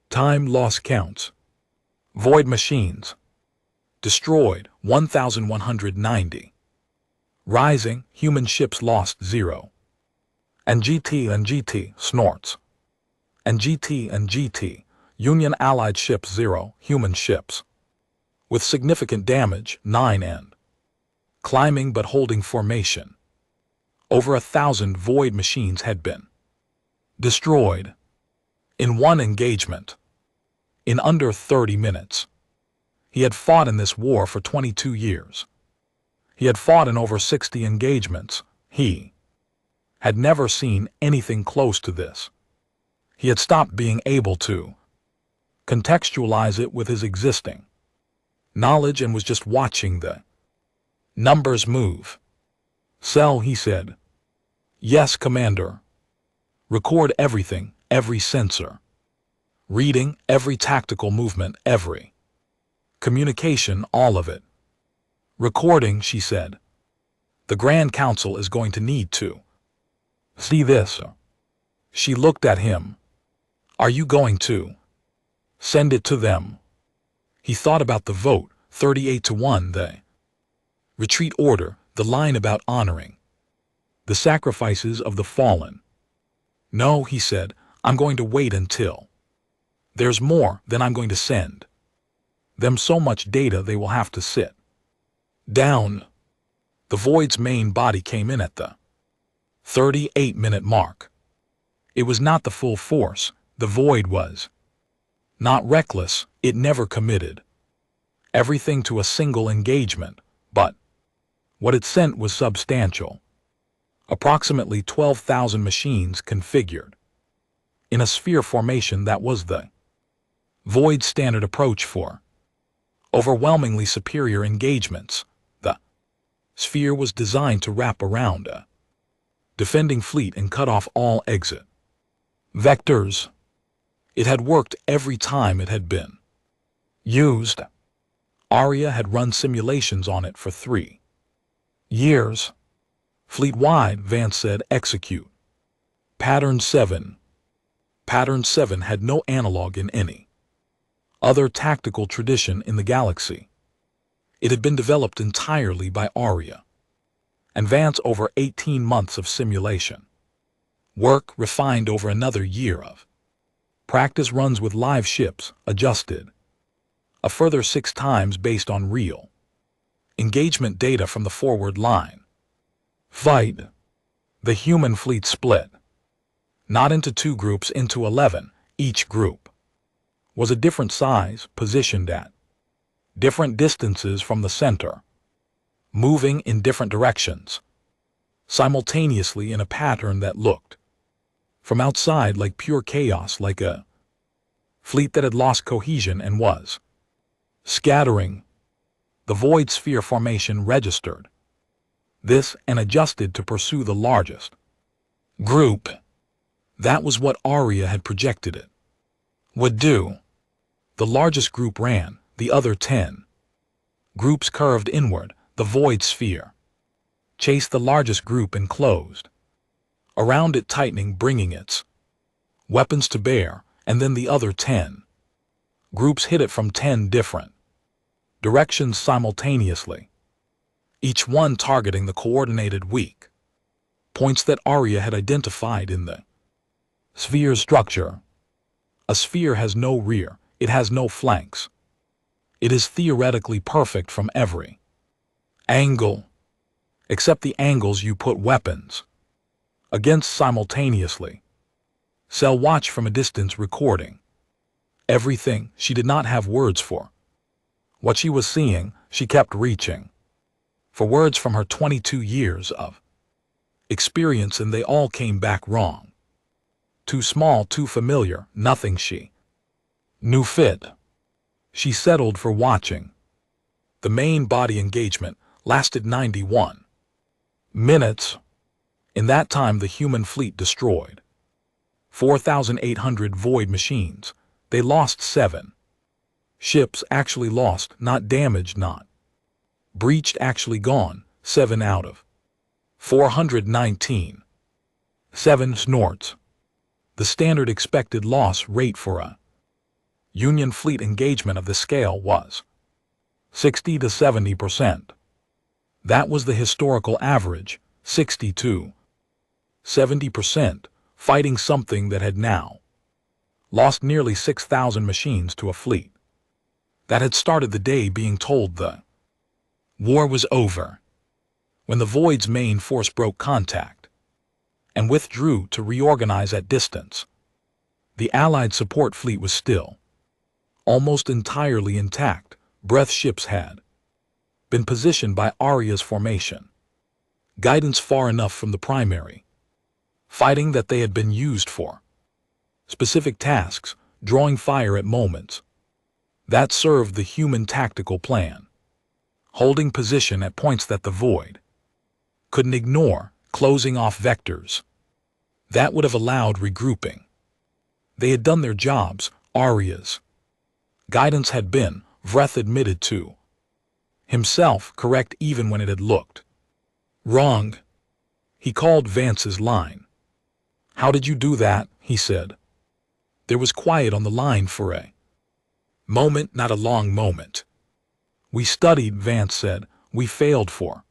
time. Lost counts. Void machines destroyed 1,190. Rising, human ships lost 0. And GT snorts. And GT, Union allied ships 0, human ships with significant damage 9 and climbing but holding formation. Over 1,000 Void machines had been destroyed in one engagement in under 30 minutes. He had fought in this war for 22 years. He had fought in over 60 engagements. He had never seen anything close to this. He had stopped being able to contextualize it with his existing knowledge and was just watching the numbers move. Cell, he said. Yes, Commander. Record everything, every sensor. Reading, every tactical movement, every communication, all of it. Recording, she said. The Grand Council is going to need to see this. She looked at him. Are you going to send it to them? He thought about the vote, 38-1, the retreat order, the line about honoring the sacrifices of the fallen. No, he said, I'm going to wait until there's more than I'm going to send them so much data they will have to sit down. The Void's main body came in at the 38-minute mark. It was not the full force. The Void was not reckless. It never committed everything to a single engagement, but what it sent was substantial. Approximately 12,000 machines configured in a sphere formation. That was the Void's standard approach for overwhelmingly superior engagements. The sphere was designed to wrap around a defending fleet and cut off all exit vectors. It had worked every time it had been used. Arya had run simulations on it for 3 years. Fleet-wide, Vance said, execute. Pattern 7. Pattern 7 had no analog in any other tactical tradition in the galaxy. It had been developed entirely by Arya and Vance over 18 months of simulation work, refined over another year of practice runs with live ships, adjusted a further 6 times based on real engagement data from the forward line. Fight. The human fleet split, not into 2 groups, into 11. Each group was a different size, positioned at different distances from the center, moving in different directions, simultaneously in a pattern that looked from outside like pure chaos, like a fleet that had lost cohesion and was scattering. The Void sphere formation registered this and adjusted to pursue the largest group. That was what Arya had projected it would do. The largest group ran, the other 10 groups curved inward. The Void sphere chased the largest group and closed around it, tightening, bringing its weapons to bear, and then the other 10 groups hit it from 10 different directions simultaneously. each one targeting the coordinated weak points that Arya had identified in the sphere structure. A sphere has no rear, it has no flanks. It is theoretically perfect from every angle, except the angles you put weapons against simultaneously. Cell watched from a distance, recording everything. She did not have words for what she was seeing. She kept reaching for words from her 22 years of experience, and they all came back wrong. Too small, too familiar, nothing she knew fit. She settled for watching. The main body engagement lasted 91 minutes. In that time, the human fleet destroyed 4,800 void machines. They lost 7 ships, actually lost, not damaged, not breached, actually gone, 7 out of 419. 7 snorts. The standard expected loss rate for a Union fleet engagement of the scale was 60 to 70%. That was the historical average, 60 to 70%, fighting something that had now lost nearly 6,000 machines to a fleet that had started the day being told the war was over. When the Void's main force broke contact and withdrew to reorganize at distance, the Allied support fleet was still almost entirely intact. Breath ships had been positioned by Arya's formation guidance far enough from the primary fighting that they had been used for specific tasks, drawing fire at moments that served the human tactical plan, holding position at points that the Void couldn't ignore, closing off vectors that would have allowed regrouping. They had done their jobs. Arya's guidance had been, Vreth admitted to himself, correct even when it had looked wrong. He called Vance's line. "How did you do that?" he said. There was quiet on the line for a moment, not a long moment. "We studied," Vance said. "We failed for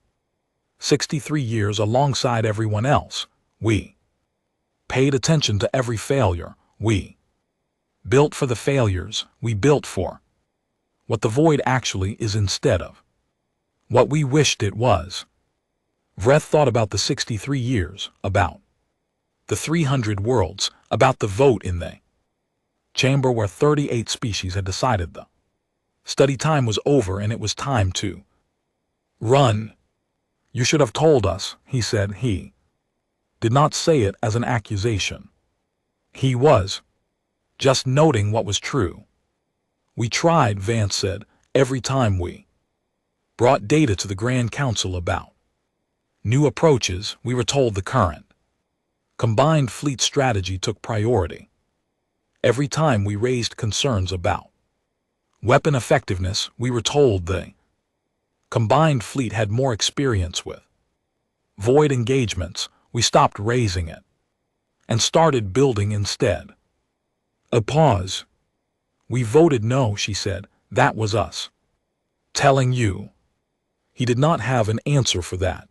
63 years alongside everyone else. We paid attention to every failure. We built for the failures. We built for what the Void actually is instead of what we wished it was." Vreth thought about the 63 years, about the 300 worlds, about the vote in the chamber where 38 species had decided the study time was over and it was time to run. "You should have told us," he said. He did not say it as an accusation. He was just noting what was true. "We tried," Vance said. "Every time we brought data to the Grand Council about new approaches, we were told the current combined fleet strategy took priority. Every time we raised concerns about weapon effectiveness, we were told the combined fleet had more experience with Void engagements. We stopped raising it and started building instead." A pause. "We voted no," she said. "That was us telling you." He did not have an answer for that.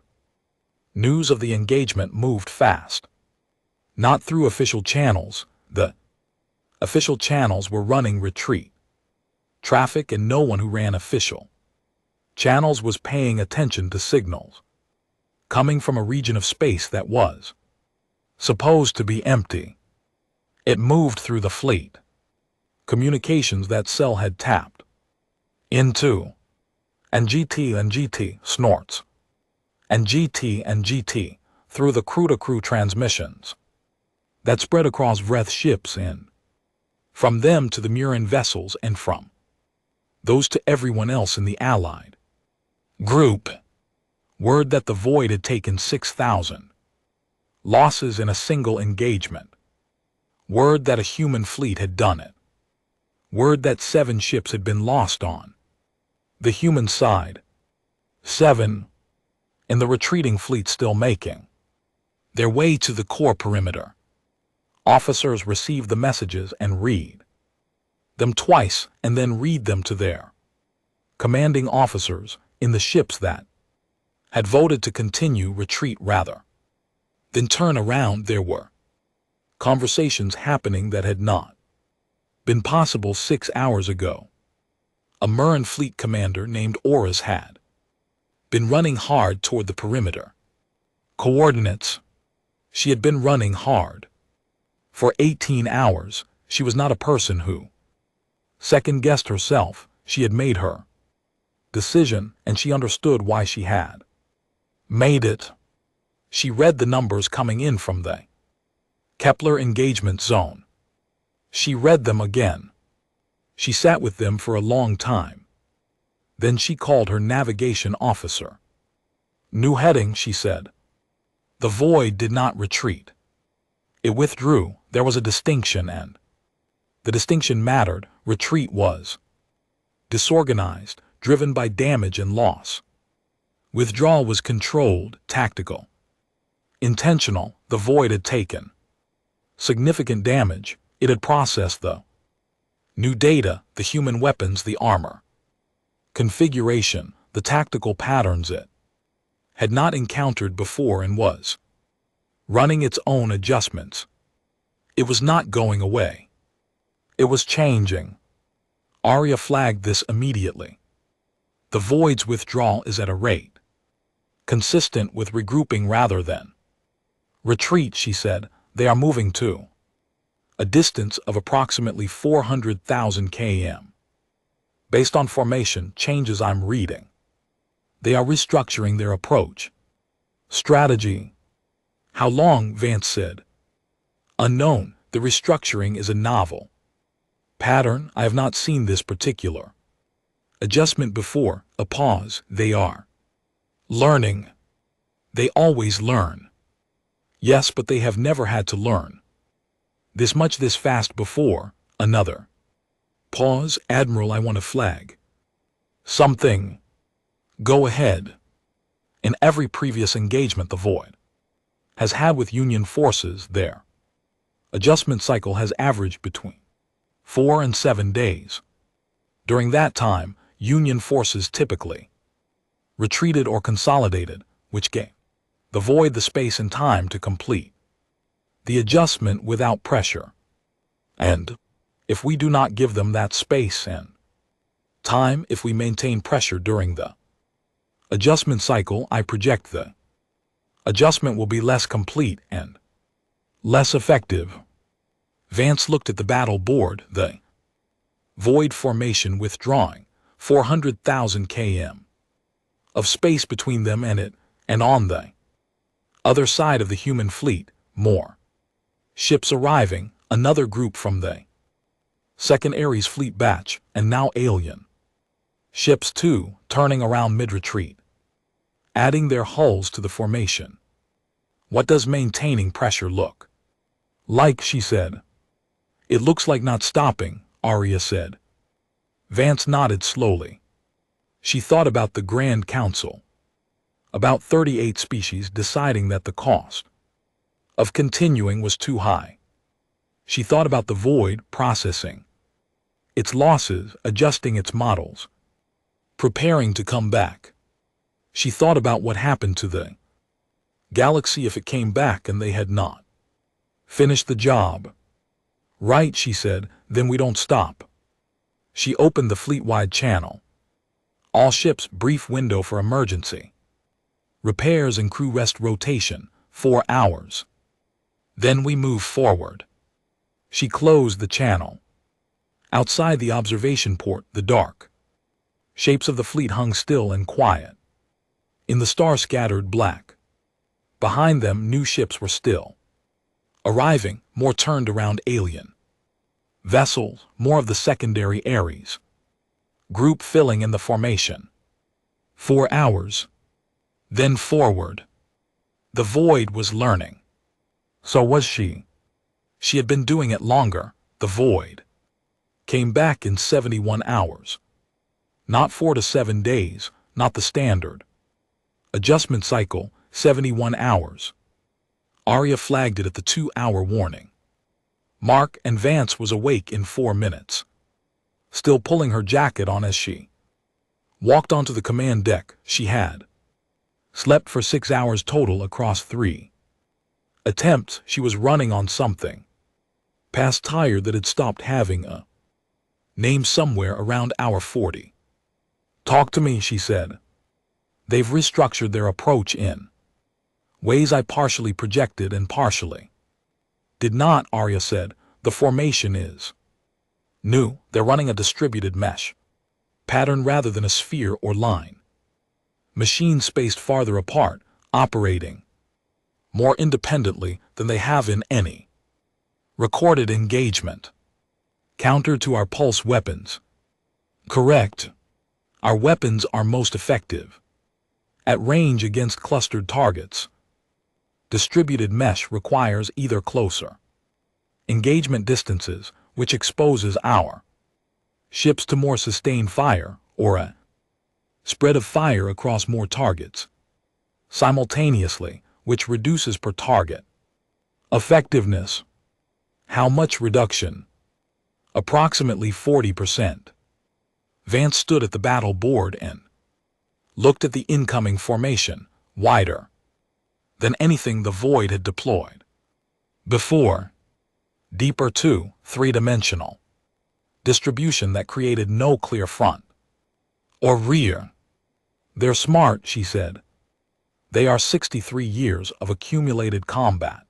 News of the engagement moved fast. Not through official channels. The official channels were running retreat traffic, and no one who ran official channels was paying attention to signals coming from a region of space that was supposed to be empty. It moved through the fleet communications that Cell had tapped into, and GT snorts, and GT through the crew-to-crew transmissions that spread across Vreth ships, and from them to the Murin vessels, and from those to everyone else in the Allied group. Word that the Void had taken 6,000 losses in a single engagement. Word that a human fleet had done it. Word that 7 ships had been lost on the human side. 7, and the retreating fleet still making their way to the core perimeter. Officers receive the messages and read them twice, and then read them to their commanding officers in the ships that had voted to continue retreat rather than turn around. There were conversations happening that had not been possible 6 hours ago. A Murren fleet commander named Oris had been running hard toward the perimeter. Coordinates. She had been running hard. For 18 hours, she was not a person who second-guessed herself. She had made her decision, and she understood why she had made it. She read the numbers coming in from the Kepler engagement zone. She read them again. She sat with them for a long time. Then she called her navigation officer. New heading, she said. The Void did not retreat. It withdrew. There was a distinction, and the distinction mattered. Retreat was disorganized, driven by damage and loss. Withdrawal was controlled, tactical, intentional. The Void had taken significant damage. It had processed the new data, the human weapons, the armor configuration, the tactical patterns it had not encountered before, and was running its own adjustments. It was not going away. It was changing. Arya flagged this immediately. The Void's withdrawal is at a rate consistent with regrouping rather than retreat, she said. They are moving to a distance of approximately 400,000 km. Based on formation changes I'm reading, they are restructuring their approach. Strategy. How long? Vance said. Unknown. The restructuring is a novel pattern. I have not seen this particular adjustment before. A pause. They are learning. They always learn. Yes, but they have never had to learn this much this fast before. Another pause. Admiral, I want to flag something. Go ahead. In every previous engagement the Void has had with Union forces, their adjustment cycle has averaged between 4 and 7 days. During that time, Union forces typically retreated or consolidated, which gave the Void the space and time to complete the adjustment without pressure. And if we do not give them that space and time, if we maintain pressure during the adjustment cycle, I project the adjustment will be less complete and less effective. Vance looked at the battle board. The Void formation withdrawing 400,000 km of space between them and it, and on the other side of the human fleet, more ships arriving, another group from the second Ares fleet batch, and now alien ships too, turning around mid-retreat, adding their hulls to the formation. What does maintaining pressure look like? She said. It looks like not stopping, Arya said. Vance nodded slowly. She thought about the Grand Council, about 38 species deciding that the cost of continuing was too high. She thought about the Void processing its losses, adjusting its models, preparing to come back. She thought about what happened to the galaxy if it came back and they had not finished the job. Right, she said, then we don't stop. She opened the fleet-wide channel. All ships, brief window for emergency repairs and crew rest rotation, 4 hours. Then we move forward. She closed the channel. Outside the observation port, the dark shapes of the fleet hung still and quiet in the star-scattered black. Behind them, new ships were still arriving, more turned around alien vessels, more of the secondary Ares group filling in the formation. 4 hours. Then forward. The Void was learning. So was she. She had been doing it longer. The Void came back in 71 hours. Not 4 to 7 days, not the standard adjustment cycle, 71 hours. Arya flagged it at the 2-hour warning. Mark and Vance was awake in 4 minutes, still pulling her jacket on as she walked onto the command deck. She had Slept for 6 hours total across 3 attempts. She was running on something past tired that had stopped having a name somewhere around hour 40. Talk to me, she said. They've restructured their approach in ways I partially projected and partially did not, Arya said. The formation is new. They're running a distributed mesh pattern rather than a sphere or line. Machines spaced farther apart, operating more independently than they have in any recorded engagement. Counter to our pulse weapons. Correct. Our weapons are most effective at range against clustered targets. Distributed mesh requires either closer engagement distances, which exposes our ships to more sustained fire, or a spread of fire across more targets simultaneously, which reduces per target effectiveness. How much reduction? Approximately 40%. Vance stood at the battle board and looked at the incoming formation, wider than anything the Void had deployed before. Deeper too, three-dimensional distribution that created no clear front or rear. They're smart, she said. They are 63 years of accumulated combat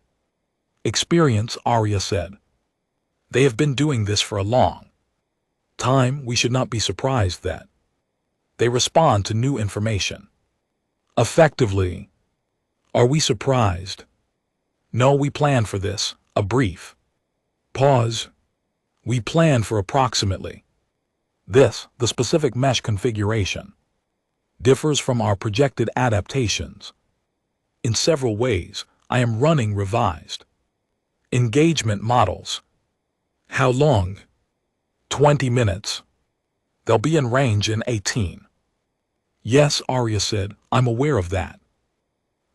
experience, Arya said. They have been doing this for a long time. We should not be surprised that they respond to new information effectively. Are we surprised? No, we planned for this. A brief pause. We planned for approximately this. The specific mesh configuration differs from our projected adaptations in several ways. I am running revised engagement models. How long? 20 minutes. They'll be in range in 18. Yes, Arya said, I'm aware of that.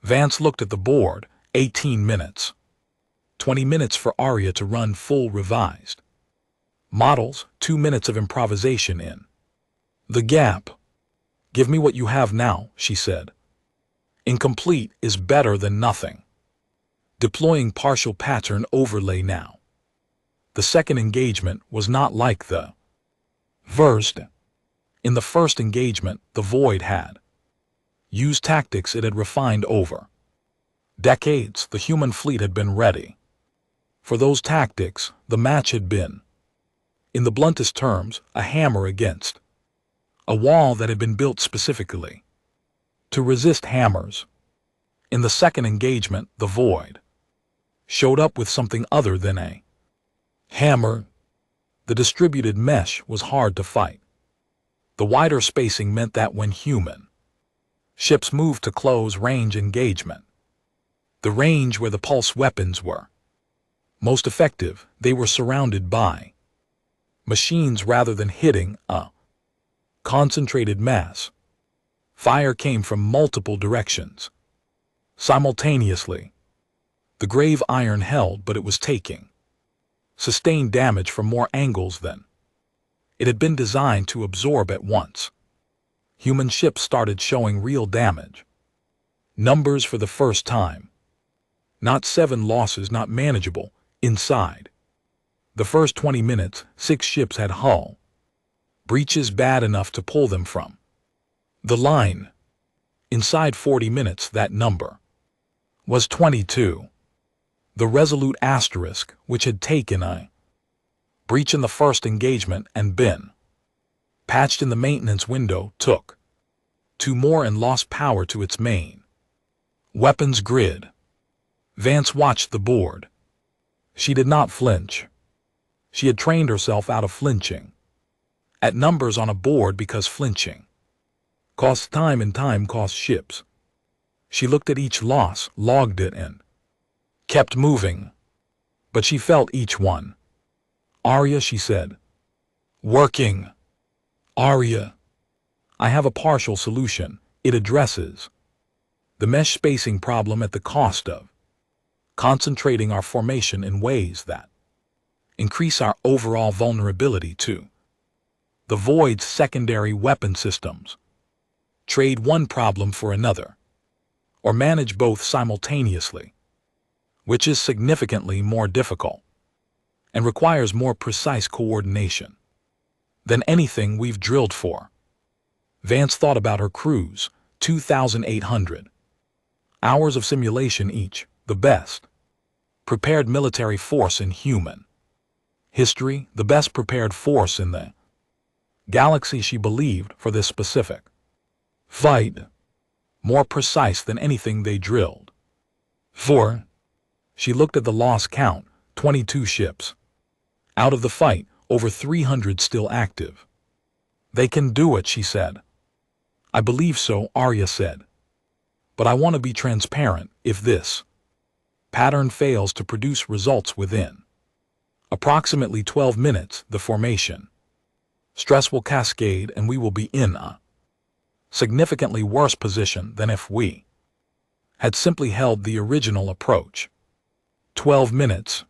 Vance looked at the board. 18 minutes. 20 minutes for Arya to run full revised models, 2 minutes of improvisation in the gap. Give me what you have now, she said. Incomplete is better than nothing. Deploying partial pattern overlay now. The second engagement was not like the first. In the first engagement, the Void had used tactics it had refined over decades. The human fleet had been ready for those tactics. The match had been, in the bluntest terms, a hammer against a wall that had been built specifically to resist hammers. In the second engagement, the Void showed up with something other than a hammer. The distributed mesh was hard to fight. The wider spacing meant that when human ships moved to close-range engagement, the range where the pulse weapons were most effective, they were surrounded by machines rather than hitting a concentrated mass. Fire came from multiple directions simultaneously. The grave iron held, but it was taking sustained damage from more angles than it had been designed to absorb at once. Human ships started showing real damage numbers for the first time. Not 7 losses, not manageable. Inside the first 20 minutes, 6 ships had hull breaches bad enough to pull them from the line. Inside 40 minutes, that number was 22. The Resolute Asterisk, which had taken a breach in the first engagement and been patched in the maintenance window, took 2 more and lost power to its main weapons grid. Vance watched the board. She did not flinch. She had trained herself out of flinching at numbers on a board, because flinching costs time and time costs ships. She looked at each loss, logged it, and kept moving. But she felt each one. Arya, she said. Working. Arya. I have a partial solution. It addresses the mesh spacing problem at the cost of concentrating our formation in ways that increase our overall vulnerability to the Void's secondary weapon systems. Trade one problem for another. or manage both simultaneously, which is significantly more difficult and requires more precise coordination than anything we've drilled for. Vance thought about her crews, 2,800 hours of simulation each, the best prepared military force in human history, the best prepared force in the galaxy, she believed, for this specific fight, more precise than anything they drilled. 4. She looked at the loss count, 22 ships. Out of the fight, over 300 still active. They can do it, she said. I believe so, Arya said. But I want to be transparent. If this pattern fails to produce results within approximately 12 minutes, the formation stress will cascade and we will be in a significantly worse position than if we had simply held the original approach. 12 minutes.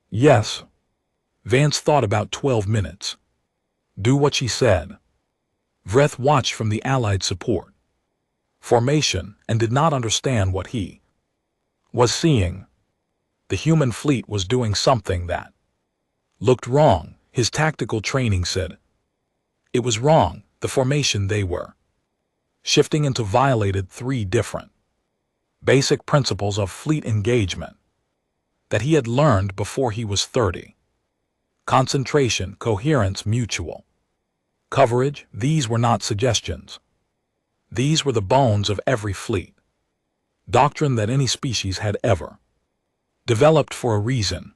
Yes. Vance thought about 12 minutes. Do what she said. Vreth watched from the Allied support formation and did not understand what he was seeing. The human fleet was doing something that looked wrong, his tactical training said. It was wrong. The formation they were shifting into violated 3 different basic principles of fleet engagement that he had learned before he was 30. Concentration, coherence, mutual coverage. These were not suggestions. These were the bones of every fleet doctrine that any species had ever developed for a reason.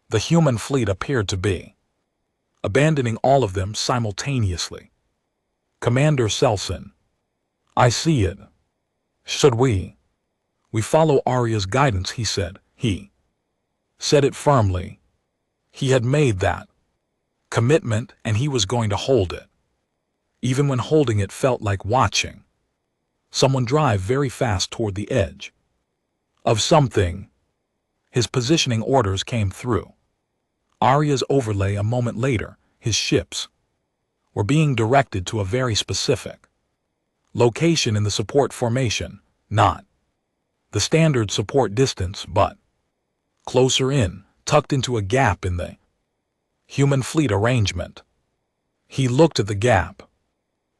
The human fleet appeared to be abandoning all of them simultaneously. Commander Selson. I see it. Should we? We follow Arya's guidance, he said. He said it firmly. He had made that commitment and he was going to hold it. Even when holding it felt like watching someone drive very fast toward the edge of something. His positioning orders came through Arya's overlay a moment later. His ships were being directed to a very specific location in the support formation, not the standard support distance, but closer in, tucked into a gap in the human fleet arrangement. He looked at the gap.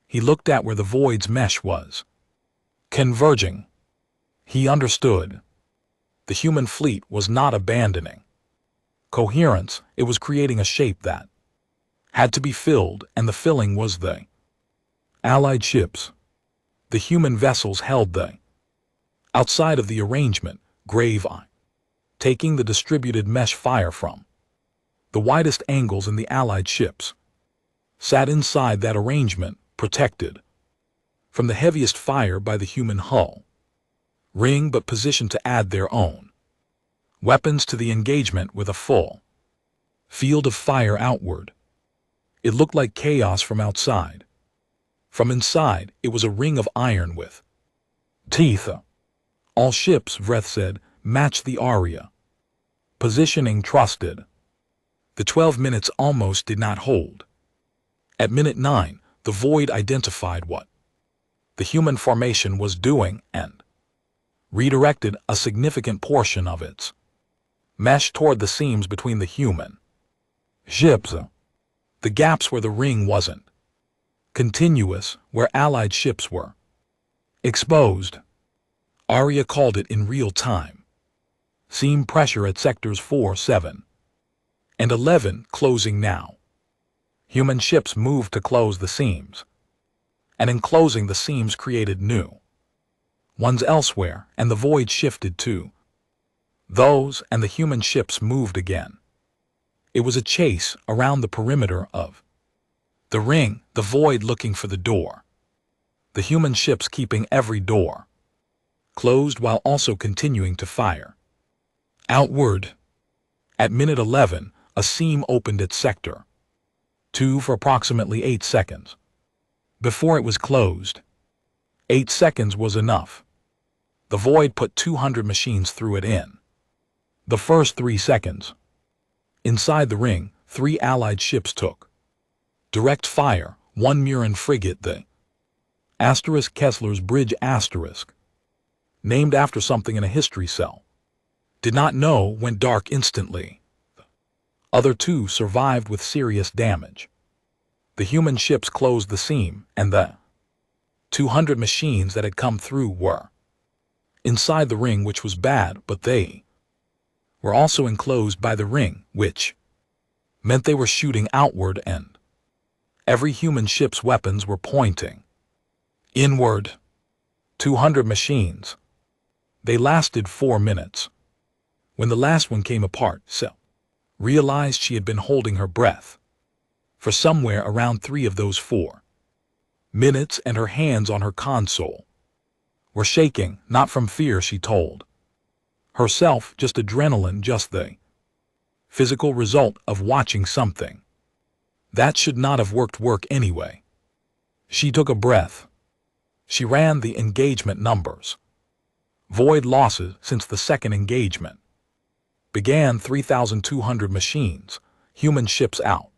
He looked at where the void's mesh was converging. He understood. The human fleet was not abandoning coherence. It was creating a shape that had to be filled, and the filling was the Allied ships. The human vessels held the outside of the arrangement, Grave Eye, taking the distributed mesh fire from the widest angles in the Allied ships, sat inside that arrangement, protected from the heaviest fire by the human hull ring, but positioned to add their own weapons to the engagement with a full field of fire outward. It looked like chaos from outside. From inside, it was a ring of iron with teeth. All ships, Vreth said, matched the Arya positioning trusted. The 12 minutes almost did not hold. At minute 9, the void identified what the human formation was doing and redirected a significant portion of its mesh toward the seams between the human ships. The gaps where the ring wasn't continuous, where Allied ships were exposed. Arya called it in real time. Seam pressure at sectors 4, 7, and 11 closing now. Human ships moved to close the seams, and in closing the seams created new ones elsewhere, and the void shifted too. Those and the human ships moved again. It was a chase around the perimeter of the ring, the void looking for the door. The human ships keeping every door closed while also continuing to fire outward. At minute 11, a seam opened at sector 2 for approximately 8 seconds. Before it was closed, 8 seconds was enough. The void put 200 machines through it in the first 3 seconds. Inside the ring, 3 Allied ships took direct fire, 1 Murin frigate, the Asterisk Kessler's Bridge Asterisk, named after something in a history cell. Did not know, went dark instantly. Other two survived with serious damage. The human ships closed the seam, and the 200 machines that had come through were inside the ring, which was bad, but they were also enclosed by the ring, which meant they were shooting outward, and every human ship's weapons were pointing inward. 200 machines. They lasted 4 minutes. When the last one came apart, Cell realized she had been holding her breath for somewhere around 3 of those 4 minutes, and her hands on her console were shaking, not from fear, she told herself, just adrenaline, just the physical result of watching something that should not have work anyway. She took a breath. She ran the engagement numbers. Void losses since the second engagement began: 3,200 machines, human ships out.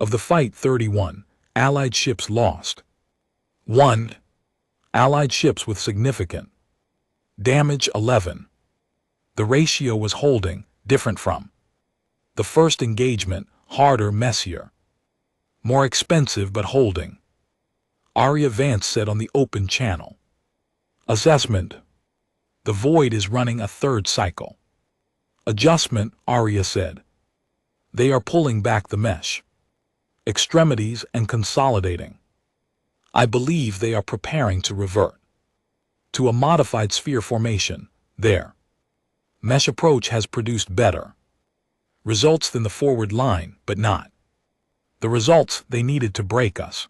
Of the fight, 31 Allied ships lost. 1 Allied ships with significant damage, 11. The ratio was holding, different from the first engagement, harder, messier, more expensive, but holding. Arya Vance said on the open channel. Assessment. The Void is running a third cycle. Adjustment, Arya said. They are pulling back the mesh extremities and consolidating. I believe they are preparing to revert to a modified sphere formation. Their mesh approach has produced better results than the forward line, but not the results they needed to break us.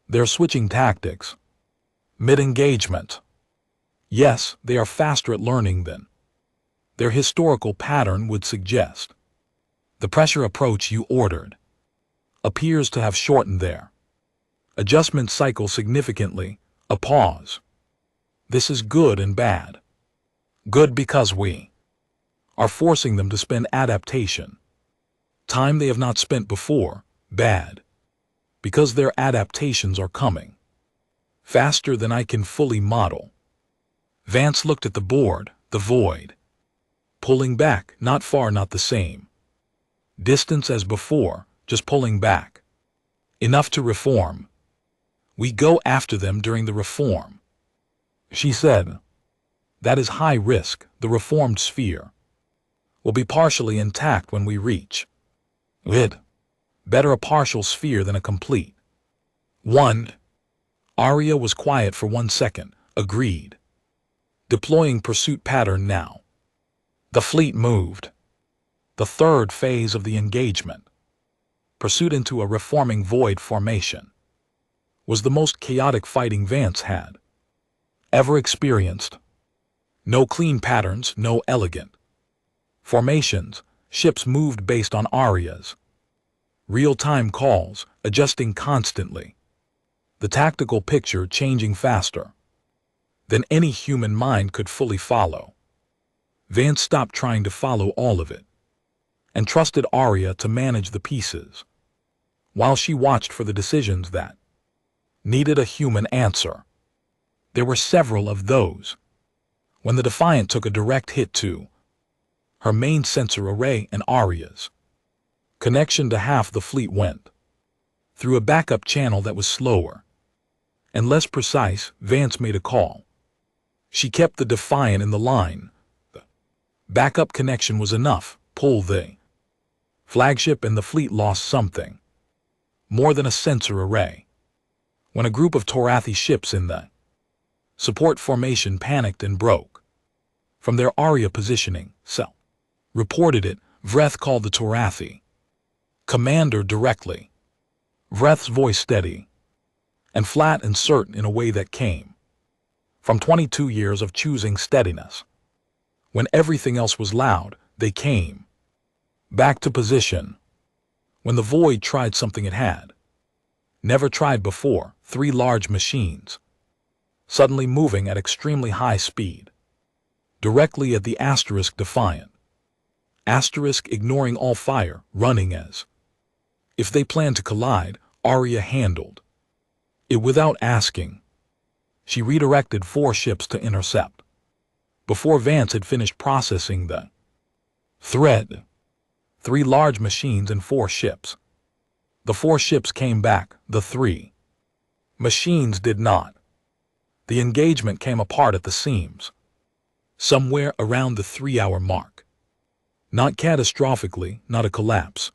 They're switching tactics mid-engagement. Yes, they are faster at learning than their historical pattern would suggest. The pressure approach you ordered appears to have shortened their adjustment cycle significantly. A pause. This is good and bad. Good because we are forcing them to spend adaptation time they have not spent before. Bad because their adaptations are coming faster than I can fully model. Vance looked at the board. The Void pulling back, not far, not the same distance as before, just pulling back enough to reform. We go after them during the reform, she said. That is high risk. The reformed sphere will be partially intact when we reach it. Better a partial sphere than a complete one. Arya was quiet for 1 second. Agreed. Deploying pursuit pattern now. The fleet moved. The third phase of the engagement, pursuit into a reforming Void formation, was the most chaotic fighting Vance had ever experienced. No clean patterns, no elegant formations. Ships moved based on Arya's real-time calls, adjusting constantly. The tactical picture changing faster than any human mind could fully follow. Vance stopped trying to follow all of it and trusted Arya to manage the pieces, while she watched for the decisions that needed a human answer. There were several of those. When the Defiant took a direct hit to her main sensor array and Arya's connection to half the fleet went through a backup channel that was slower and less precise, Vance made a call. She kept the Defiant in the line. The backup connection was enough. Pull the flagship, and the fleet lost something more than a sensor array. When a group of Torathi ships in the support formation panicked and broke from their Arya positioning, Cell reported it. Vreth called the Torathi commander directly. Vreth's voice steady and flat and certain in a way that came from 22 years of choosing steadiness. When everything else was loud, they came back to position. When the Void tried something it had never tried before, 3 large machines suddenly moving at extremely high speed directly at the Asterisk Defiant. Asterisk ignoring all fire, running as if they planned to collide. Arya handled it without asking. She redirected 4 ships to intercept Before Vance had finished processing the thread, 3 large machines and 4 ships. The 4 ships came back, the 3 machines did not. The engagement came apart at the seams, somewhere around the 3-hour mark. Not catastrophically, not a collapse,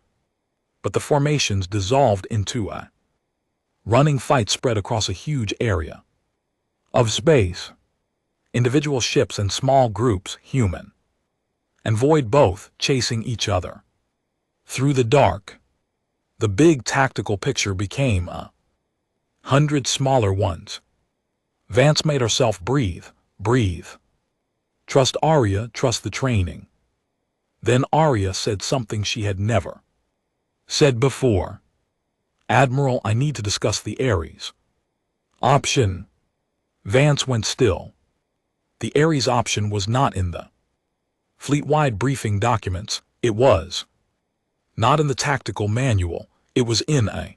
but the formations dissolved into a running fight spread across a huge area of space. Individual ships and small groups, human and void, both chasing each other through the dark. The big tactical picture became 100 smaller ones. Vance made herself breathe. Trust Arya, trust the training. Then Arya said something she had never said before. Admiral, I need to discuss the Ares option. Vance went still. The Ares option was not in the fleet-wide briefing documents. It was not in the tactical manual. It was in a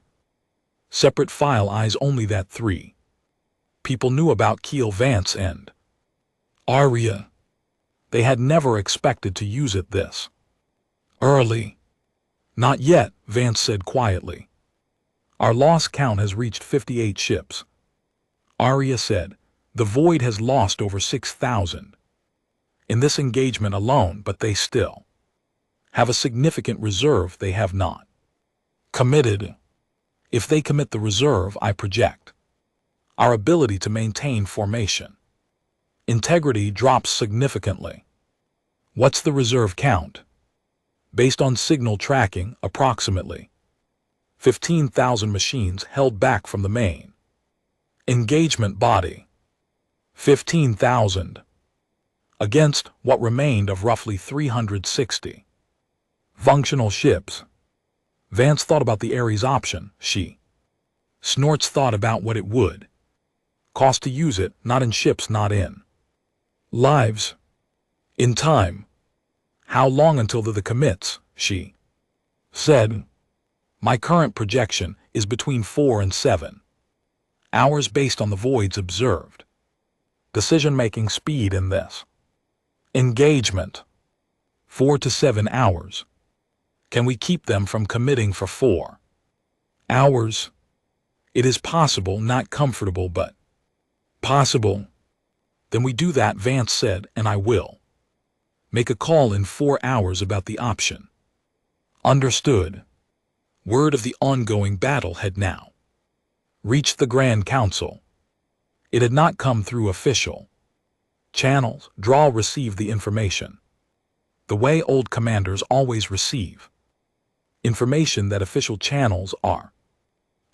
separate file, eyes only, that 3 people knew about: Keel, Vance, and Arya. They had never expected to use it this early. Not yet, Vance said quietly. Our loss count has reached 58 ships. Arya said, the Void has lost over 6,000 in this engagement alone, but they still have a significant reserve they have not committed. If they commit the reserve, I project our ability to maintain formation integrity drops significantly. What's the reserve count? Based on signal tracking, approximately 15,000 machines held back from the main engagement body. 15,000 against what remained of roughly 360 functional ships. Vance thought about the Ares option. She Snorts thought about what it would cost to use it, not in ships, not in lives. In time. How long until the commits? She said. My current projection is between 4 and 7 hours based on the Void's observed decision-making speed in this engagement. 4 to 7 hours. Can we keep them from committing for 4 hours? It is possible, not comfortable, but possible. Then we do that, Vance said, and I will make a call in 4 hours about the option. Understood. Word of the ongoing battle had now reached the Grand Council. It had not come through official channels. Drawl received the information the way old commanders always receive information that official channels are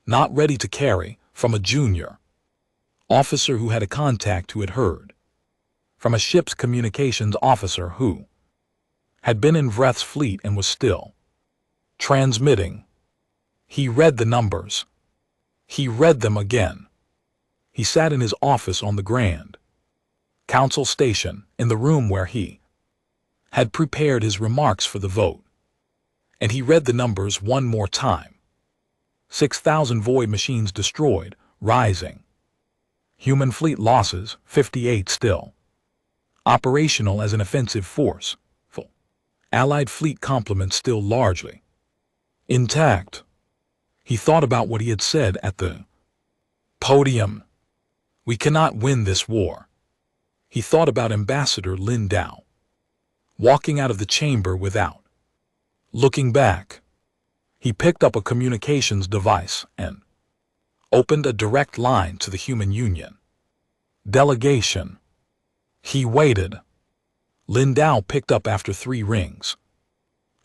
not ready to carry, from a junior officer who had a contact who had heard from a ship's communications officer who had been in Vreth's fleet and was still transmitting. He read the numbers. He read them again. He sat in his office on the Grand Council station, in the room where he had prepared his remarks for the vote. And he read the numbers one more time. 6,000 Void machines destroyed, rising. Human fleet losses, 58 still operational as an offensive force. Full Allied fleet complement still largely intact. He thought about what he had said at the podium. We cannot win this war. He thought about Ambassador Lin Dao walking out of the chamber without looking back. He picked up a communications device and opened a direct line to the Human Union delegation. He waited. Lin Dao picked up after 3 rings.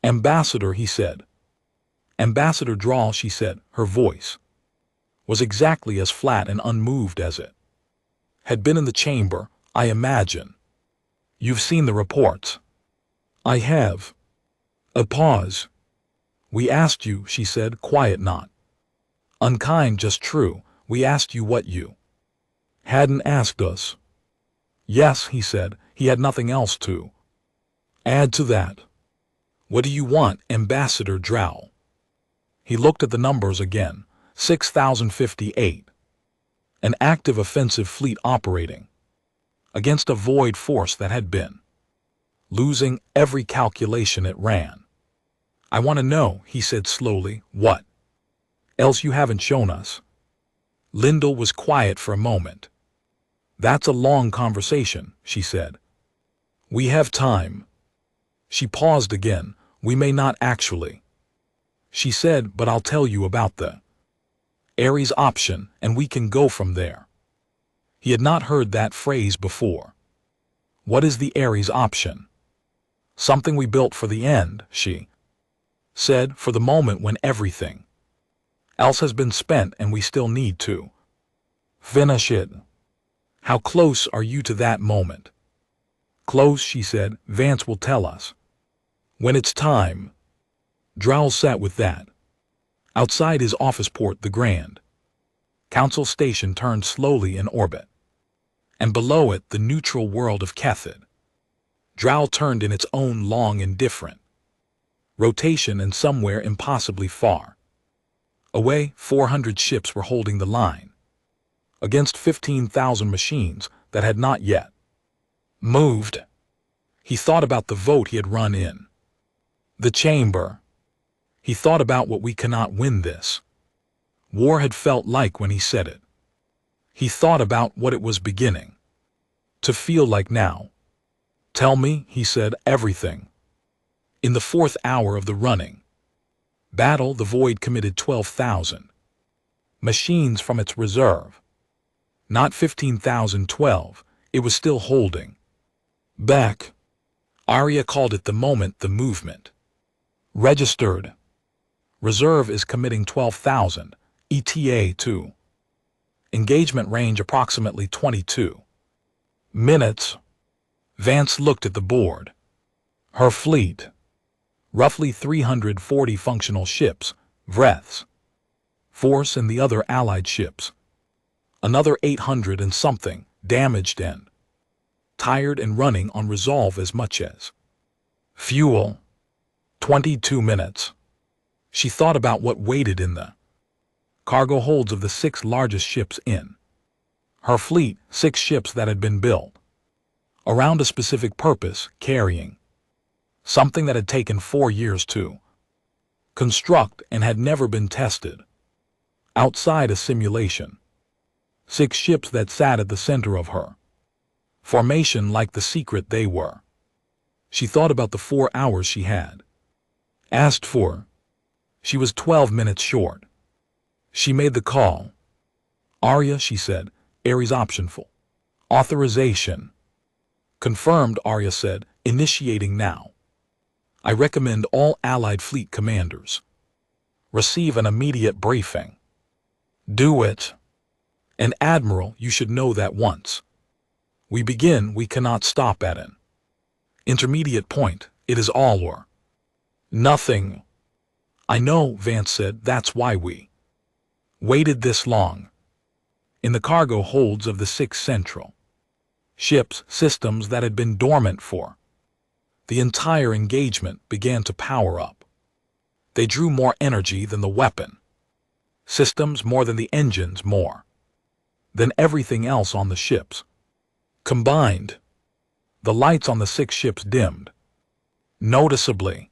Ambassador, he said. Ambassador Drawl, she said. Her voice was exactly as flat and unmoved as it had been in the chamber, I imagine. You've seen the reports. I have. A pause. We asked you, she said, quiet, not unkind, just true. We asked you what you hadn't asked us. Yes, he said. He had nothing else to add to that. What do you want, Ambassador Drawl? He looked at the numbers again. 6,058. An active offensive fleet operating against a void force that had been losing every calculation it ran. I want to know, he said slowly, what else you haven't shown us. Lyndall was quiet for a moment. That's a long conversation, she said. We have time. She paused again. We may not actually. She said, but I'll tell you about the Ares option, and we can go from there. He had not heard that phrase before. What is the Ares option? Something we built for the end, she said, for the moment when everything else has been spent and we still need to finish it. How close are you to that moment? Close, she said. Vance will tell us when it's time. Drowell sat with that. Outside his office port, the Grand Council station turned slowly in orbit, and below it the neutral world of Kethid. Drowell turned in its own long and different rotation, and somewhere impossibly far away 400 ships were holding the line against 15,000 machines that had not yet moved. He thought about the vote he had run in the chamber. He thought about what we cannot win this war had felt like when he said it. He thought about what it was beginning to feel like now. Tell me, he said, everything. In the 4th hour of the running battle, the Void committed 12,000 machines from its reserve. Not 15,012, it was still holding back. Arya called it the moment the movement registered. Reserve is committing 12,000, ETA 2. Engagement range approximately 22 minutes. Vance looked at the board. Her fleet, roughly 340 functional ships, Vreth's force and the other allied ships, another 800 and something, damaged and tired and running on resolve as much as fuel. 22 minutes. She thought about what waited in the cargo holds of the 6 largest ships in her fleet, 6 ships that had been built around a specific purpose, carrying something that had taken 4 years to construct and had never been tested outside a simulation. 6 ships that sat at the center of her formation like the secret they were. She thought about the 4 hours she had asked for. She was 12 minutes short. She made the call. Arya, she said, Ares option full authorization. Confirmed, Arya said, initiating now. I recommend all Allied fleet commanders receive an immediate briefing. Do it. And Admiral, you should know that once we begin, we cannot stop at an intermediate point. It is all or nothing. I know, Vance said, that's why we waited this long. In the cargo holds of the 6 central ships, systems that had been dormant for the entire engagement began to power up. They drew more energy than the weapon systems, more than the engines, more than everything else on the ships combined. The lights on the 6 ships dimmed noticeably.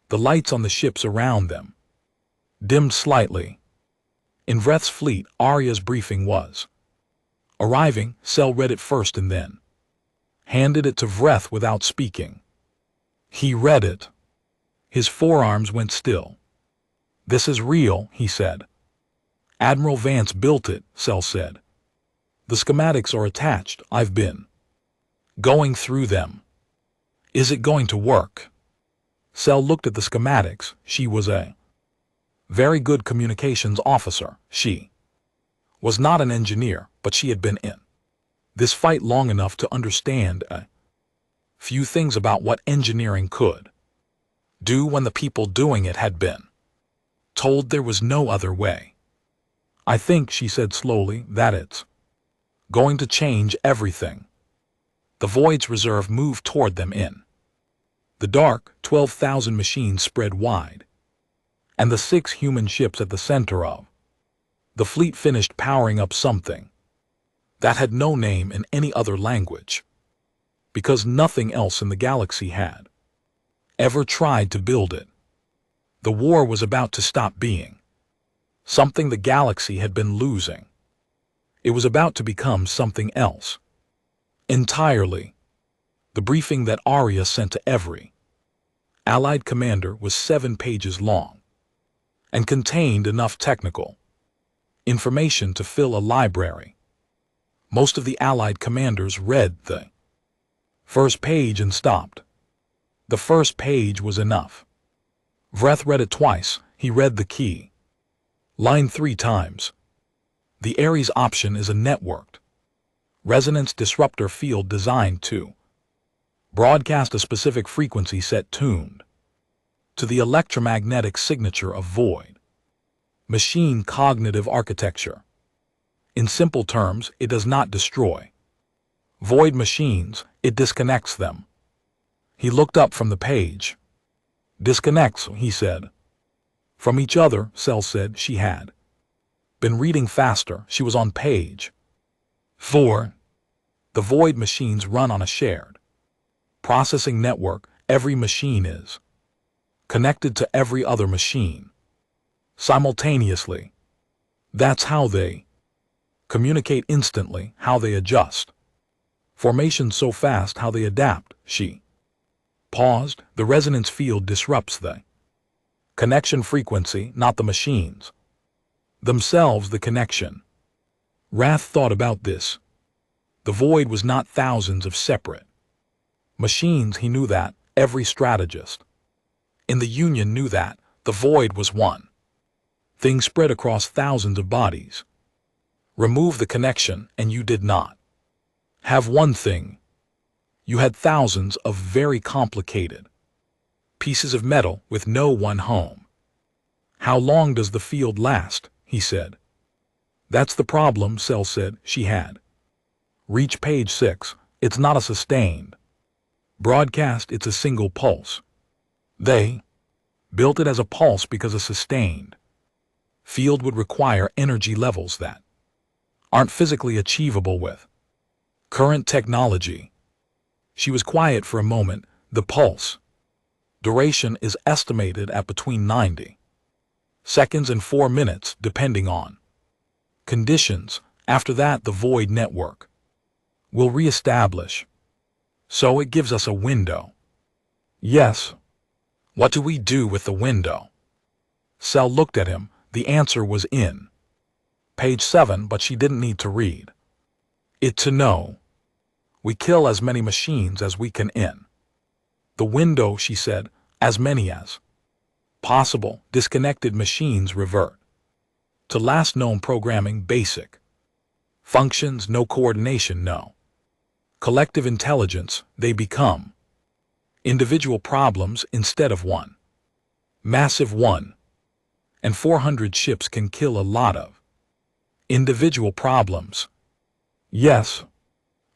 The lights on the ships around them dimmed slightly. In Vreth's fleet, Arya's briefing was arriving. Cell read it first and then handed it to Vreth without speaking. He read it. His forearms went still. This is real, he said. Admiral Vance built it, Cell said. The schematics are attached. I've been going through them. Is it going to work? Cell looked at the schematics. She was a very good communications officer. She was not an engineer, but she had been in this fight long enough to understand a few things about what engineering could do when the people doing it had been told there was no other way. I think, she said slowly, that it's going to change everything. The Void's reserve moved toward them in the dark. 12,000 machines spread wide, and the 6 human ships at the center of the fleet finished powering up something that had no name in any other language, because nothing else in the galaxy had ever tried to build it. The war was about to stop being something the galaxy had been losing. It was about to become something else entirely. The briefing that Aria sent to every Allied commander was 7 pages long and contained enough technical information to fill a library. Most of the Allied commanders read the first page and stopped. The first page was enough. Vreth read it twice. He read the key line 3 times. The Ares option is a networked resonance disruptor field designed to broadcast a specific frequency set tuned to the electromagnetic signature of void machine cognitive architecture. In simple terms, it does not destroy void machines, it disconnects them. He looked up from the page. Disconnects, he said. From each other, Cell said. She had been reading faster. She was on page 4. The void machines run on a shared processing network. Every machine is connected to every other machine simultaneously. That's how they communicate instantly, how they adjust formation so fast, how they adapt. She paused. The resonance field disrupts the connection frequency, not the machines themselves, the connection. Wrath thought about this. The void was not thousands of separate machines. He knew that. Every strategist in the Union knew that. The void was one thing spread across thousands of bodies. Remove the connection and you did not have one thing. You had thousands of very complicated pieces of metal with no one home. How long does the field last? He said. That's the problem, Cell said. She had reached page 6. It's not a sustained broadcast, it's a single pulse. They built it as a pulse because a sustained field would require energy levels that aren't physically achievable with current technology. She was quiet for a moment. The pulse duration is estimated at between 90 seconds and 4 minutes, depending on conditions. After that, the void network will reestablish. So it gives us a window. Yes. What do we do with the window? Cell looked at him. The answer was in page 7, but she didn't need to read it to know. We kill as many machines as we can in the window, she said. As many as possible. Disconnected machines revert to last known programming, basic functions, no coordination, no collective intelligence. They become individual problems instead of one massive one. And 400 ships can kill a lot of individual problems. Yes.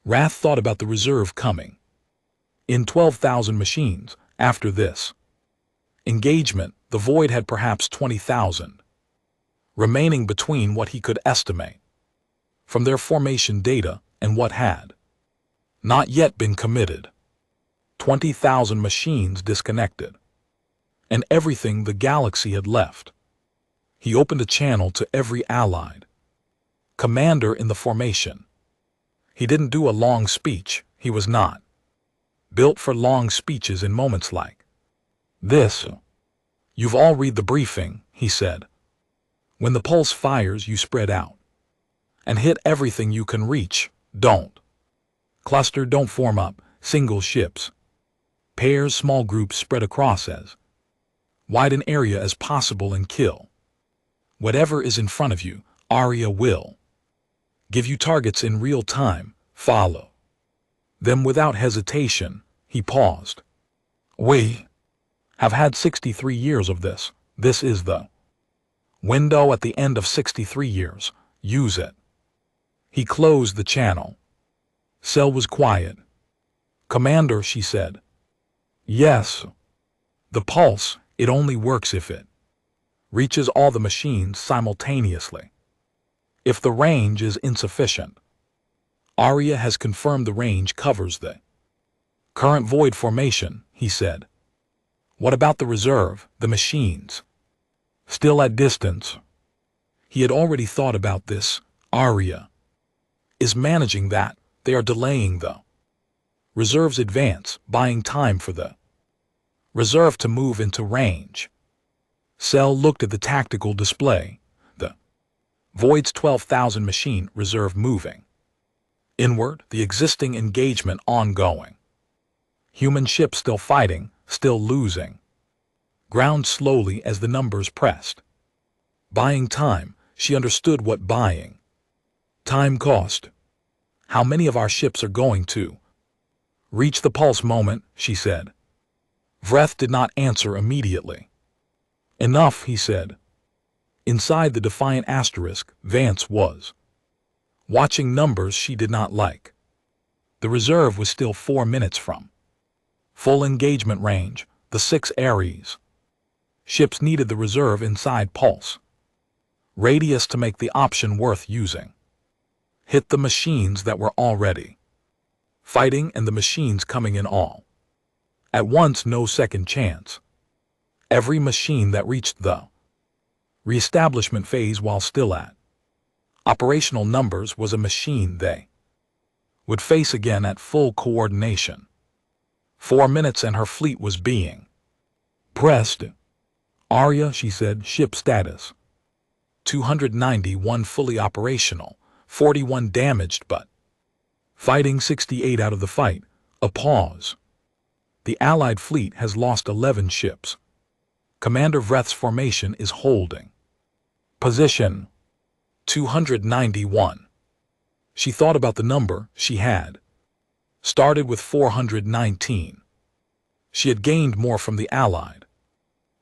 Wrath thought about the reserve coming in 12,000 machines. After this engagement, the void had perhaps 20,000 remaining between what he could estimate from their formation data and what had not yet been committed. 20,000 machines disconnected, and everything the galaxy had left. He opened a channel to every Allied commander in the formation. He didn't do a long speech. He was not built for long speeches in moments like this. You've all read the briefing, he said. When the pulse fires, you spread out and hit everything you can reach. Don't cluster, don't form up single ships. Pairs, small groups spread across as wide an area as possible and kill whatever is in front of you. Aria will give you targets in real time. Follow them without hesitation. He paused. We have had 63 years of this. This is the window at the end of 63 years. Use it. He closed the channel. Cell was quiet. Commander, she said. Yes. The pulse, it only works if it reaches all the machines simultaneously. If the range is insufficient, Arya has confirmed the range covers the current void formation, he said. What about the reserve, the machines? Still at distance. He had already thought about this. Arya is managing that. They are delaying the reserve's advance, buying time for the reserve to move into range. Cell looked at the tactical display. The Void's 12,000 machine reserve moving inward, the existing engagement ongoing. Human ships still fighting, still losing ground slowly as the numbers pressed. Buying time, she understood what buying time cost. How many of our ships are going to reach the pulse moment, she said. Vreth did not answer immediately. Enough, he said. Inside the defiant asterisk, Vance was watching numbers she did not like. The reserve was still 4 minutes from full engagement range, the 6 Ares ships needed the reserve inside pulse radius to make the option worth using. Hit the machines that were already fighting and the machines coming in all at once, no second chance. Every machine that reached the reestablishment phase while still at operational numbers was a machine they would face again at full coordination. 4 minutes and her fleet was being pressed. Arya, she said, ship status 291 fully operational, 41 damaged but fighting 68 out of the fight. A pause. The Allied fleet has lost 11 ships. Commander Vreth's formation is holding position 291. She thought about the number she had started with 419. She had gained more from the Allied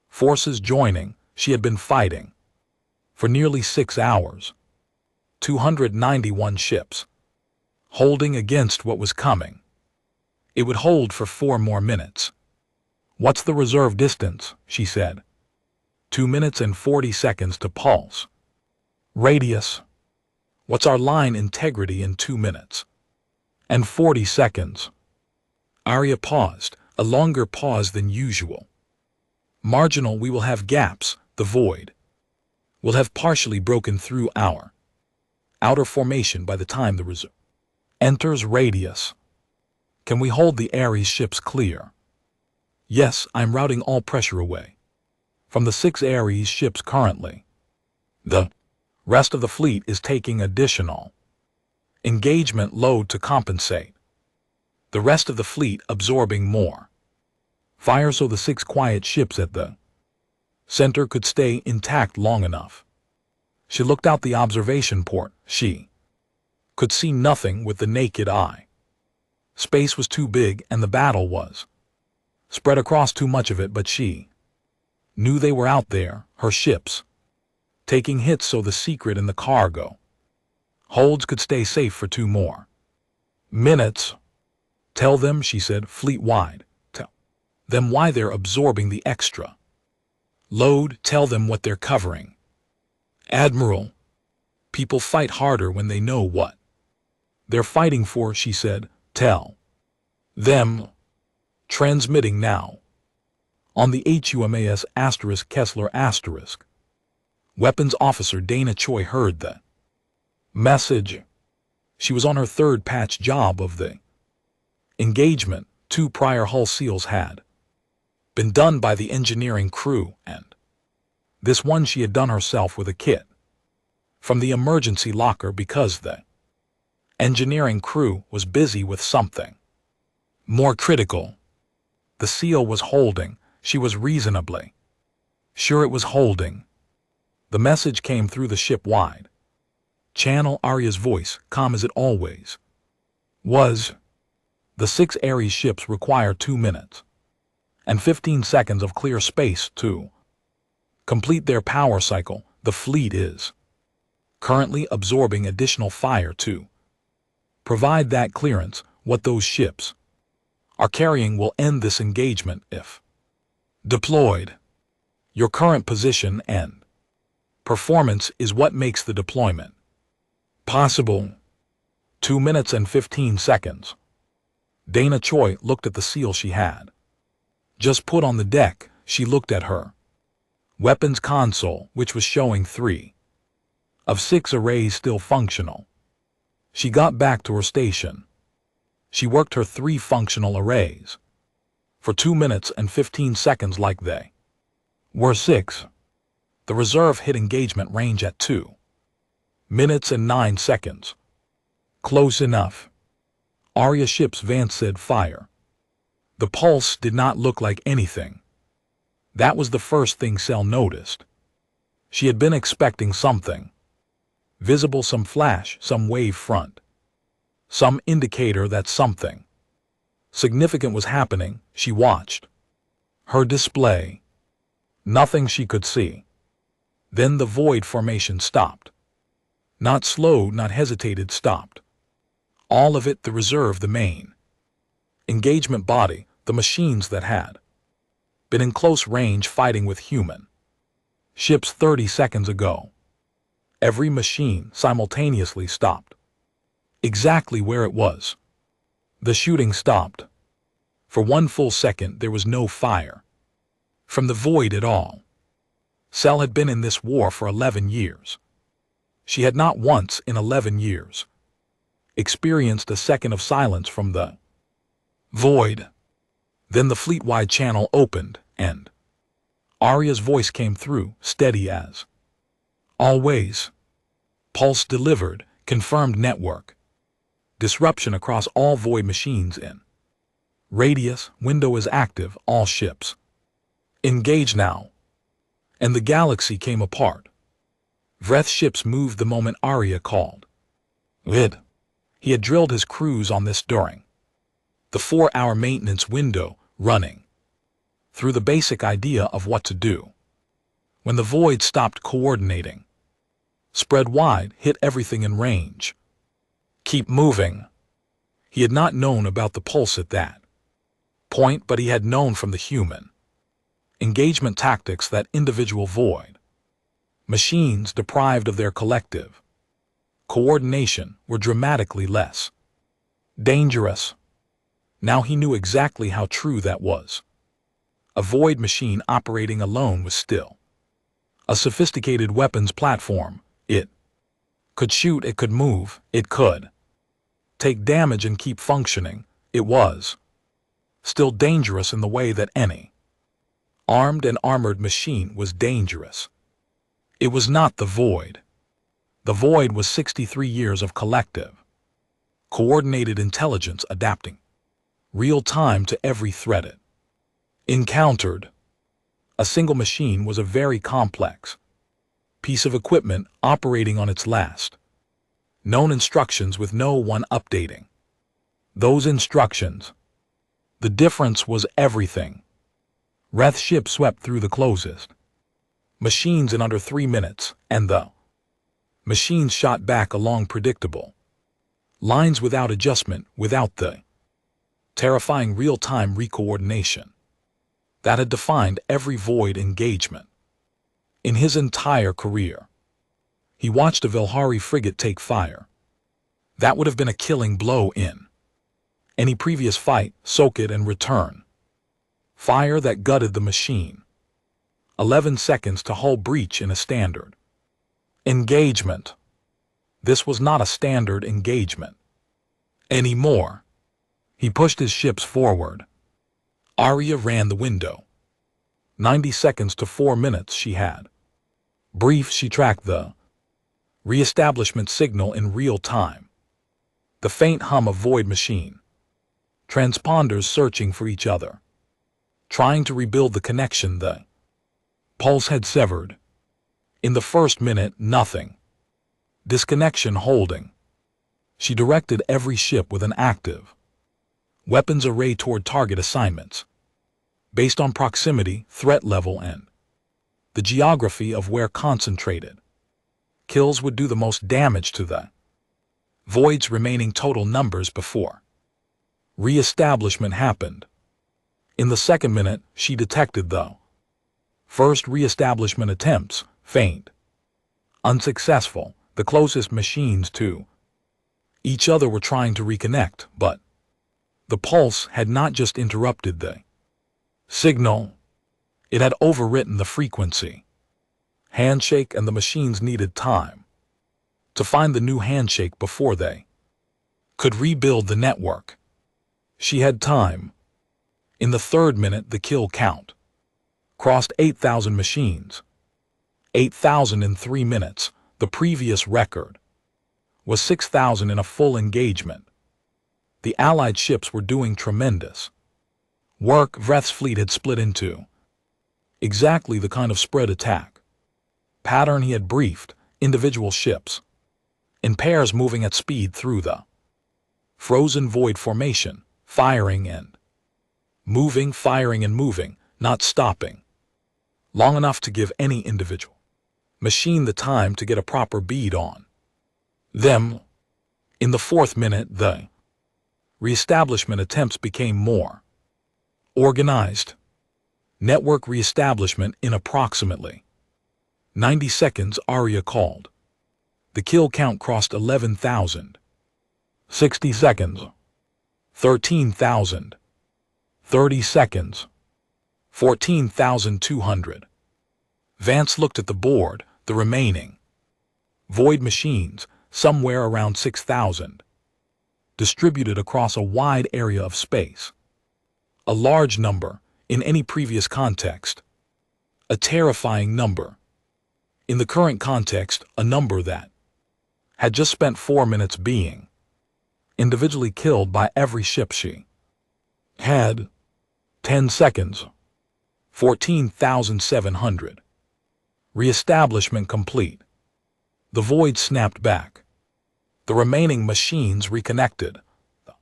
forces joining. She had been fighting for nearly 6 hours. 291 ships holding against what was coming. It would hold for 4 more minutes. What's the reserve distance, she said. 2 minutes and 40 seconds to pulse radius. What's our line integrity in 2 minutes and 40 seconds? Arya paused, a longer pause than usual. Marginal, we will have gaps. The void will have partially broken through our outer formation by the time the reserve enters radius. Can we hold the Ares ships clear? Yes, I'm routing all pressure away from the 6 Ares ships currently. The rest of the fleet is taking additional engagement load to compensate. The rest of the fleet absorbing more fire so the 6 quiet ships at the center could stay intact long enough. She looked out the observation port. She could see nothing with the naked eye. Space was too big and the battle was spread across too much of it, but she knew they were out there, her ships, taking hits so the secret in the cargo holds could stay safe for 2 more minutes. Tell them, she said, fleet-wide. Tell them why they're absorbing the extra load. Tell them what they're covering. Admiral, people fight harder when they know what they're fighting for, she said. Tell them. Transmitting now. On the HUMAS * Kessler *. Weapons Officer Dana Choi heard the message. She was on her 3rd patch job of the engagement. 2 prior hull seals had been done by the engineering crew, and this one she had done herself with a kit from the emergency locker because the engineering crew was busy with something more critical. The seal was holding. She was reasonably sure it was holding. The message came through the ship-wide channel. Arya's voice, calm as it always was. The 6 Ares ships require 2 minutes and 15 seconds of clear space to complete their power cycle. The fleet is currently absorbing additional fire to provide that clearance. What those ships are carrying will end this engagement if deployed. Your current position and performance is what makes the deployment possible. 2 minutes and 15 seconds. Dana Choi looked at the seal she had just put on the deck. She looked at her weapons console, which was showing 3 of 6 arrays still functional. She got back to her station. She worked her 3 functional arrays for 2 minutes and 15 seconds like they were 6. The reserve hit engagement range at 2 minutes and 9 seconds. Close enough. Arya ship's Vance said fire. The pulse did not look like anything. That was the first thing Cell noticed. She had been expecting something visible, some flash, some wave front, some indicator that something significant was happening. She watched her display. Nothing she could see. Then the void formation stopped. Not slowed, not hesitated, stopped. All of it, the reserve, the main engagement body, the machines that had been in close range fighting with human ships 30 seconds ago. Every machine simultaneously stopped. Exactly where it was. The shooting stopped. For 1 full second there was no fire from the void at all. Cell had been in this war for 11 years. She had not once in 11 years experienced a second of silence from the void. Then the fleet-wide channel opened, and Arya's voice came through, steady as always. Pulse delivered, confirmed network disruption across all void machines in radius. Window is active, all ships engage now. And the galaxy came apart. Vreth's ships moved the moment Arya called it. He had drilled his crews on this during the 4-hour maintenance window, running through the basic idea of what to do. When the void stopped coordinating, spread wide, hit everything in range. Keep moving. He had not known about the pulse at that point, but he had known from the human engagement tactics that individual void machines deprived of their collective coordination were dramatically less dangerous. Now he knew exactly how true that was. A void machine operating alone was still a sophisticated weapons platform. It could shoot, it could move, it could take damage and keep functioning. It was still dangerous in the way that any armed and armored machine was dangerous. It was not the void. The void was 63 years of collective, coordinated intelligence adapting real time to every threat it encountered. A single machine was a very complex piece of equipment operating on its last known instructions with no one updating those instructions. The difference was everything. Vreth's ship swept through the closest machines in under 3 minutes, and the machines shot back along predictable lines without adjustment, without the terrifying real-time recoordination that had defined every void engagement in his entire career. He watched a Velhari frigate take fire. That would have been a killing blow in any previous fight. Soak it and return. Fire that gutted the machine. 11 seconds to hull breach in a standard engagement. This was not a standard engagement anymore. He pushed his ships forward. Arya ran the window. 90 seconds to 4 minutes she had. Brief, she tracked the reestablishment signal in real time. The faint hum of void machine. Transponders searching for each other. Trying to rebuild the connection the pulse had severed. In the first minute, nothing. Disconnection holding. She directed every ship with an active weapons array toward target assignments, based on proximity, threat level, and the geography of where concentrated kills would do the most damage to the void's remaining total numbers before re-establishment happened. In the second minute, she detected the first re-establishment attempts, faint, unsuccessful, the closest machines to Each other were trying to reconnect, but the pulse had not just interrupted the signal, it had overwritten the frequency. Handshake, and the machines needed time to find the new handshake before they could rebuild the network. She had time. In the third minute, the kill count crossed 8,000 machines. 8,000 in 3 minutes. The previous record was 6,000 in a full engagement. The Allied ships were doing tremendous work. Vreth's fleet had split into exactly the kind of spread attack pattern he had briefed. Individual ships in pairs moving at speed through the frozen void formation, firing and moving, not stopping long enough to give any individual machine the time to get a proper bead on them. In the fourth minute, the reestablishment attempts became more organized. Network reestablishment in approximately 90 seconds, Arya called. The kill count crossed 11,000. 60 seconds. 13,000. 30 seconds. 14,200. Vance looked at the board. The remaining void machines, somewhere around 6,000, distributed across a wide area of space. A large number in any previous context. A terrifying number. In the current context, a number that had just spent 4 minutes being individually killed by every ship she had. 10 seconds. 14,700. Reestablishment complete. The void snapped back. The remaining machines reconnected. The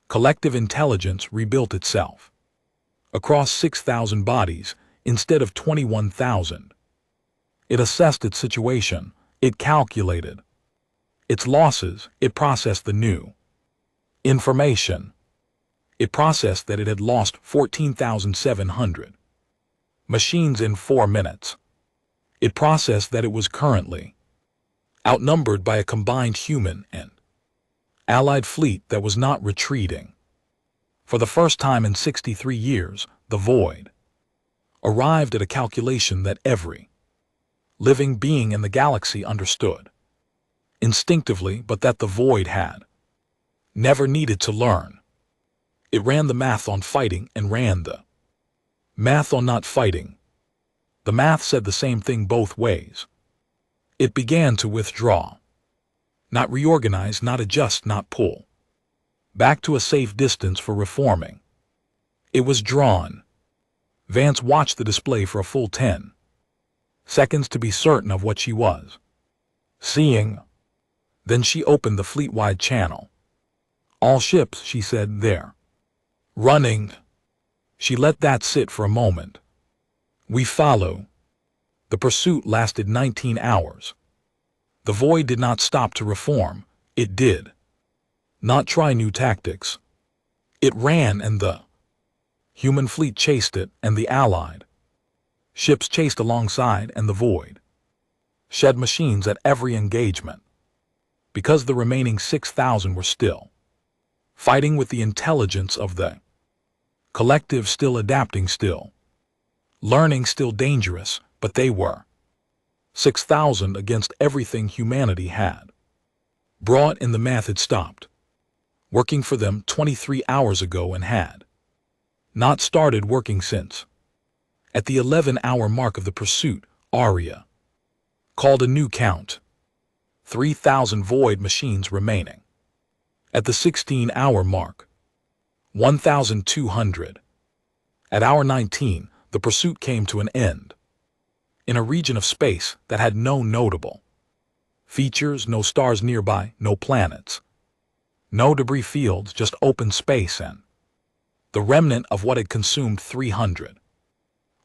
collective intelligence rebuilt itself. Across 6,000 bodies instead of 21,000. It assessed its situation. It calculated its losses. It processed the new information. It processed that it had lost 14,700 machines in 4 minutes. It processed that it was currently outnumbered by a combined human and Allied fleet that was not retreating. For the first time in 63 years, the Void arrived at a calculation that every living being in the galaxy understood instinctively, but that the Void had never needed to learn. It ran the math on fighting and ran the math on not fighting. The math said the same thing both ways. It began to withdraw. Not reorganize, not adjust, not pull back to a safe distance for reforming. It was drawn. Vance watched the display for a full 10 seconds to be certain of what she was seeing. Then she opened the fleet-wide channel. All ships, she said, there. Running. She let that sit for a moment. We follow. The pursuit lasted 19 hours. The Void did not stop to reform. It did not try new tactics. It ran, and the human fleet chased it, and the Allied ships chased alongside, and the Void shed machines at every engagement. Because the remaining 6,000 were still fighting with the intelligence of the collective, still adapting, still learning, still dangerous, but they were 6,000 against everything humanity had brought in. The math had stopped working for them 23 hours ago and had not started working since. At the 11-hour mark of the pursuit, Arya called a new count. 3,000 Void machines remaining. At the 16-hour mark, 1,200. At hour 19, the pursuit came to an end. In a region of space that had no notable features, no stars nearby, no planets, no debris fields, just open space and the remnant of what had consumed 300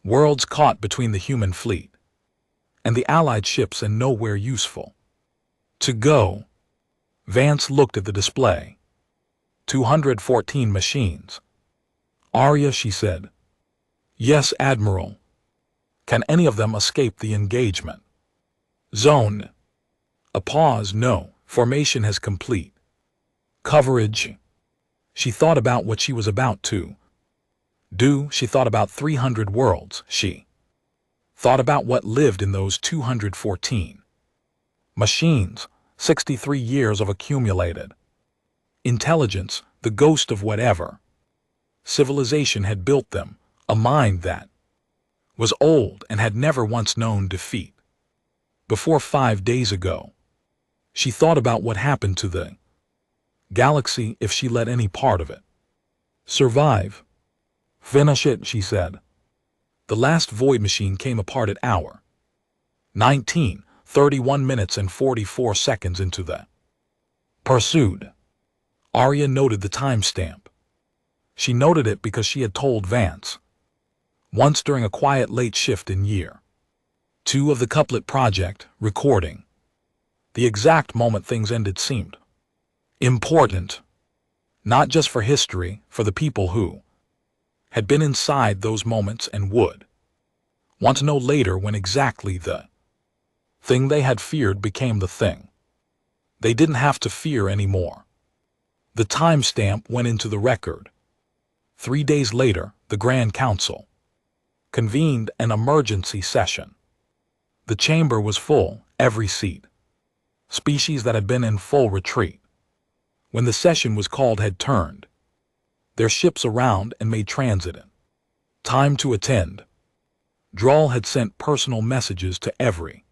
worlds caught between the human fleet and the Allied ships and nowhere useful to go. Vance looked at the display. 214 machines. Arya, she said. Yes, Admiral. Can any of them escape the engagement zone? A pause. No. Formation has complete. Coverage. She thought about what she was about to do. She thought about 300 worlds. She thought about what lived in those 214 machines, 63 years of accumulated intelligence, the ghost of whatever civilization had built them, a mind that was old and had never once known defeat. Before 5 days ago, she thought about what happened to the galaxy if she let any part of it survive. Finish it, she said. The last void machine came apart at hour 19, 31 minutes and 44 seconds into the pursued. Arya noted the timestamp. She noted it because she had told Vance once during a quiet late shift in year 2 of the Couplet Project recording. The exact moment things ended seemed important, not just for history, for the people who had been inside those moments and would want to know later when exactly the thing they had feared became the thing they didn't have to fear anymore. The timestamp went into the record. 3 days later, the Grand Council convened an emergency session. The chamber was full, every seat. Species that had been in full retreat when the session was called had turned their ships around and made transit in time to attend. Drall had sent personal messages to every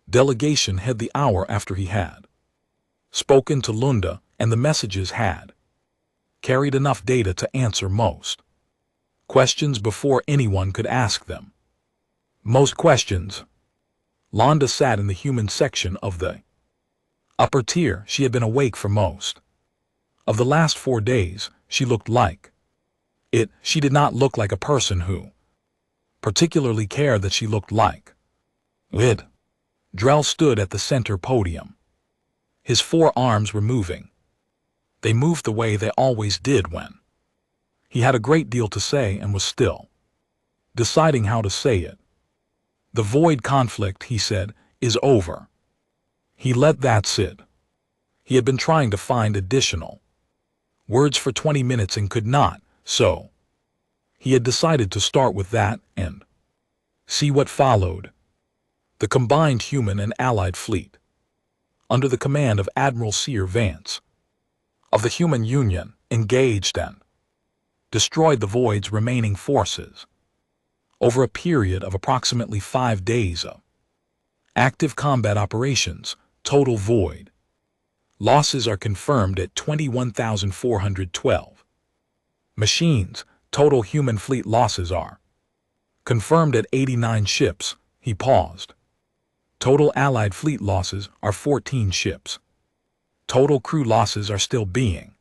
delegation head the hour after he had spoken to Lunda, and the messages had carried enough data to answer most questions before anyone could ask them. Most questions. Lunda sat in the human section of the upper tier. She had been awake for most of the last 4 days. She looked like it. She did not look like a person who particularly cared that she looked like it. Drell stood at the center podium. His 4 arms were moving. They moved the way they always did when he had a great deal to say and was still deciding how to say it. The void conflict, he said, is over. He let that sit. He had been trying to find additional words for 20 minutes and could not, so he had decided to start with that and see what followed. The combined human and allied fleet, under the command of Admiral Seer Vance, of the Human Union, engaged and destroyed the Void's remaining forces over a period of approximately 5 days of active combat operations. Total Void losses are confirmed at 21,412 machines. Total human fleet losses are confirmed at 89 ships. He paused. Total Allied fleet losses are 14 ships. Total crew losses are still being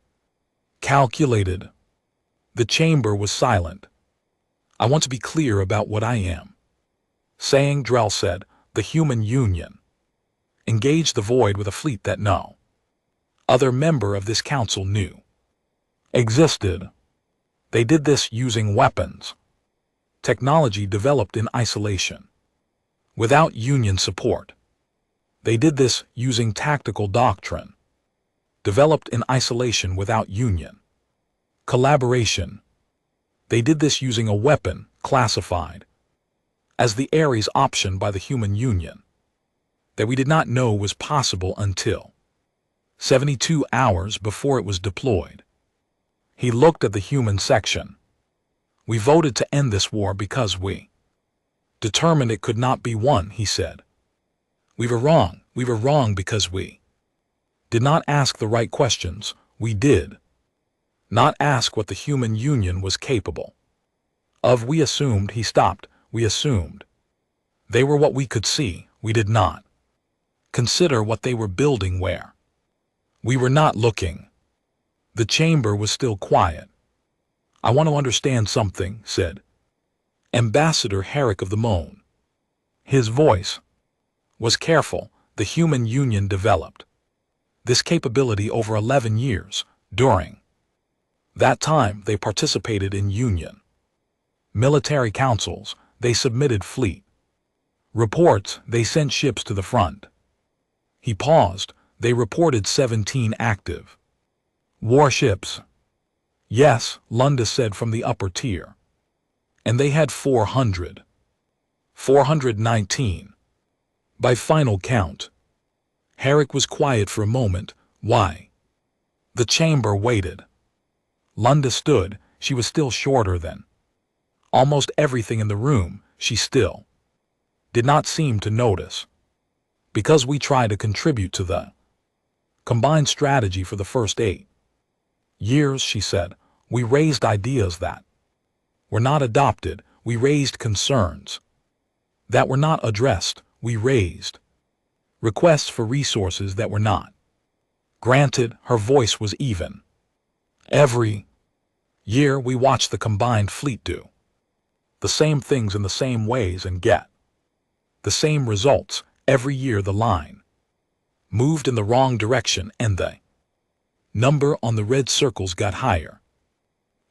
calculated. The chamber was silent. I want to be clear about what I am saying, Drell said. The Human Union engaged the Void with a fleet that no other member of this council knew existed. They did this using weapons, technology developed in isolation, without Union support. They did this using tactical doctrine, developed in isolation without Union collaboration. They did this using a weapon classified as the Ares option by the Human Union that we did not know was possible until 72 hours before it was deployed. He looked at the human section. We voted to end this war because we determined it could not be won, he said. We were wrong. We were wrong because we did not ask the right questions. We did not ask what the Human Union was capable of. We assumed. He stopped. We assumed they were what we could see. We did not consider what they were building where we were not looking. The chamber was still quiet. I want to understand something, said Ambassador Herrick of the Moan. His voice was careful. The Human Union developed this capability over 11 years. During that time, they participated in Union military councils. They submitted fleet reports. They sent ships to the front. He paused. They reported 17 active Warships. Yes, Lunda said from the upper tier. And they had 400. 419. By final count. Herrick was quiet for a moment. Why? The chamber waited. Lunda stood. She was still shorter than almost everything in the room. She still did not seem to notice. Because we tried to contribute to the combined strategy for the first 8 years, she said, we raised ideas that were not adopted. We raised concerns that were not addressed. We raised requests for resources that were not granted. Her voice was even. Every year we watch the combined fleet do the same things in the same ways and get the same results. Every year the line moved in the wrong direction and the number on the red circles got higher.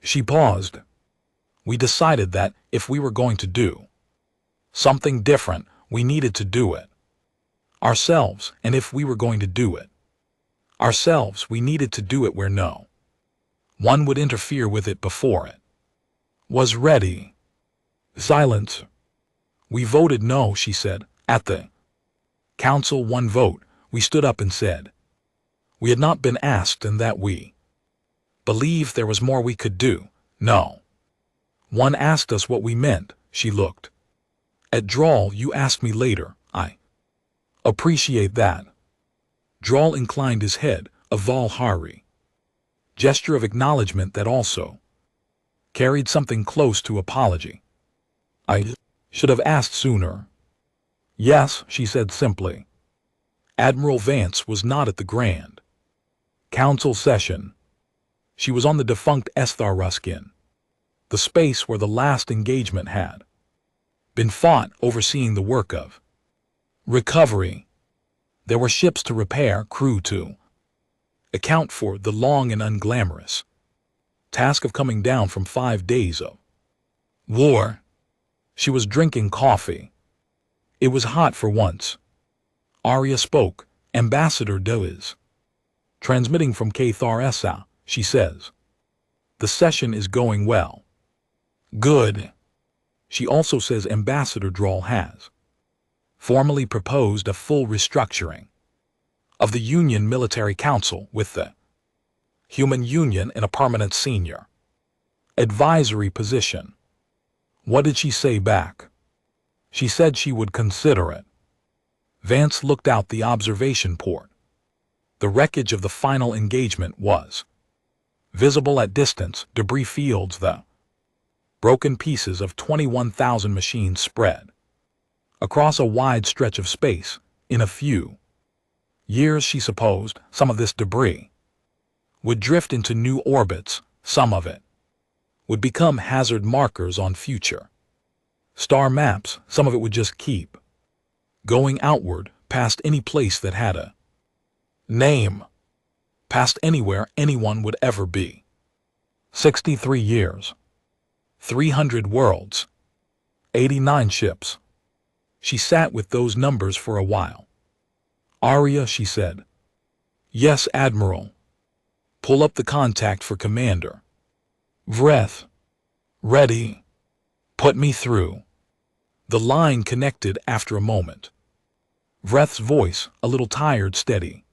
She paused. We decided that if we were going to do something different, we needed to do it ourselves, and if we were going to do it ourselves, we needed to do it where no one would interfere with it before it was ready. Silence. We voted no, she said. At the council, 1 vote. We stood up and said we had not been asked and that we believed there was more we could do. No one asked us what we meant. She looked at Drawl. You asked me later. I appreciate that. Drawl inclined his head, a Valhari gesture of acknowledgement that also carried something close to apology. I should have asked sooner. Yes, she said simply. Admiral Vance was not at the Grand Council session. She was on the defunct Esthar Ruskin, the space where the last engagement had been fought, overseeing the work of recovery. There were ships to repair, crew to account for, the long and unglamorous task of coming down from 5 days of war. She was drinking coffee. It was hot for once. Arya spoke. Ambassador Doe is transmitting from Cathar Essa, she says. The session is going well. Good. She also says Ambassador Drawl has formally proposed a full restructuring of the Union Military Council with the Human Union in a permanent senior advisory position. What did she say back? She said she would consider it. Vance looked out the observation port. The wreckage of the final engagement was visible at distance, debris fields, the broken pieces of 21,000 machines spread across a wide stretch of space. In a few years, she supposed, some of this debris would drift into new orbits. Some of it would become hazard markers on future star maps. Some of it would just keep going outward, past any place that had a name, past anywhere anyone would ever be. 63 years, 300 worlds, 89 ships. She sat with those numbers for a while. Arya, she said. Yes, Admiral. Pull up the contact for Commander Vreth. Ready. Put me through. The line connected after a moment. Vreth's voice, a little tired, steady.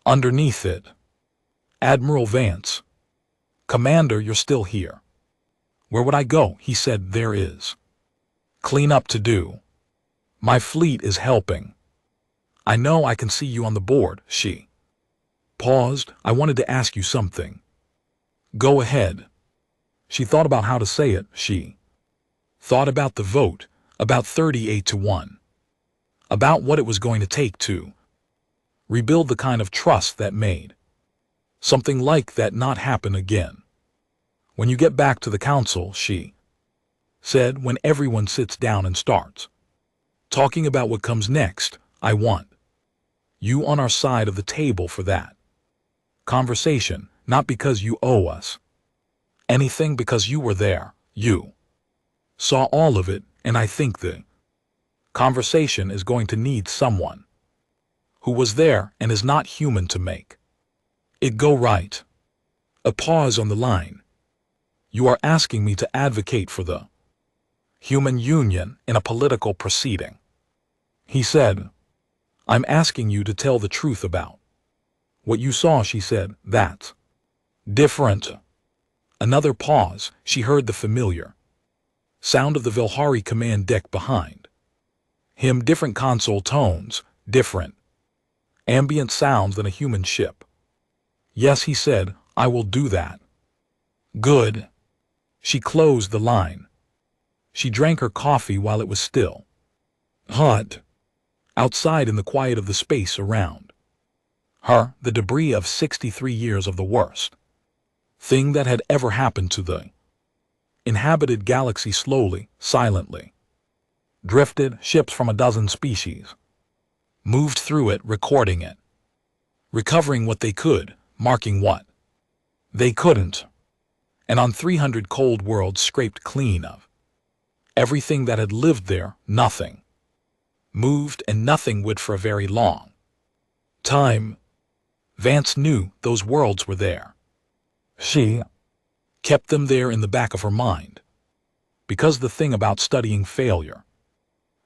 Underneath it. Admiral Vance. Commander, you're still here. Where would I go? He said. There is clean up to do. My fleet is helping. I know I can see you on the board. She paused. I wanted to ask you something. Go ahead. She thought about how to say it. She thought about the vote, about 38-1, about what it was going to take to rebuild the kind of trust that made something like that not happen again. When you get back to the council, she said, when everyone sits down and starts talking about what comes next, I want you on our side of the table for that conversation, not because you owe us anything, because you were there, you saw all of it, and I think the conversation is going to need someone who was there and is not human to make it go right. A pause on the line. You are asking me to advocate for the human union in a political proceeding. He said, I'm asking you to tell the truth about what you saw, she said. That's different. Another pause. She heard the familiar sound of the Vilhari command deck behind him. Different console tones, different ambient sounds than a human ship. Yes, he said, I will do that. Good. She closed the line. She drank her coffee while it was still hot outside in the quiet of the space around her, the debris of 63 years of the worst thing that had ever happened to the inhabited galaxy. Slowly, silently drifted. Ships from a dozen species moved through it, recording it, recovering what they could, marking what they couldn't, and on 300 cold worlds scraped clean of everything that had lived there. Nothing moved, and nothing would for a very long time. Vance knew those worlds were there. She kept them there in the back of her mind, because the thing about studying failure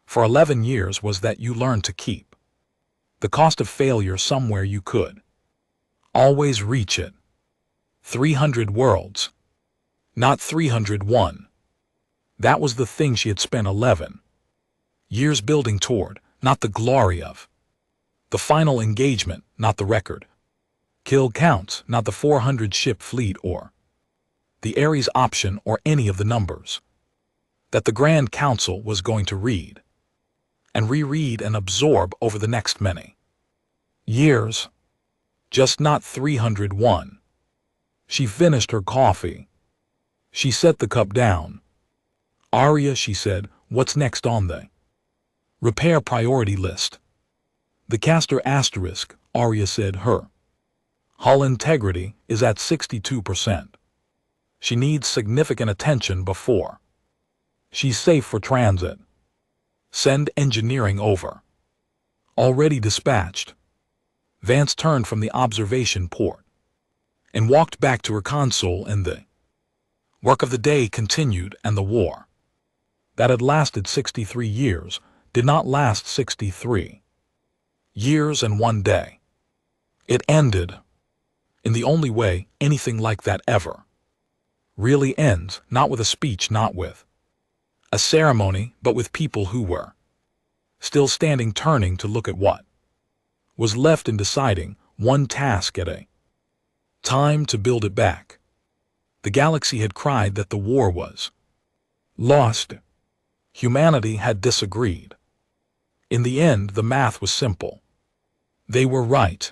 for 11 years was that you learned to keep the cost of failure somewhere you could always reach it. 300 worlds, not 301. That was the thing she had spent 11 years building toward, not the glory of the final engagement, not the record kill counts, not the 400 ship fleet or the Ares option or any of the numbers that the Grand Council was going to read and reread and absorb over the next many years. Just not 301. She finished her coffee. She set the cup down. Arya, she said, what's next on the repair priority list? The Castor asterisk, Arya said. Her hull integrity is at 62%. She needs significant attention before she's safe for transit. Send engineering over. Already dispatched. Vance turned from the observation port and walked back to her console, and the work of the day continued, and the war that had lasted 63 years did not last 63 years and one day. It ended in the only way anything like that ever really ends, not with a speech, not with a ceremony, but with people who were still standing, turning to look at what was left and deciding, one task at a time, to build it back. The galaxy had cried that the war was lost. Humanity had disagreed. In the end, the math was simple. They were right.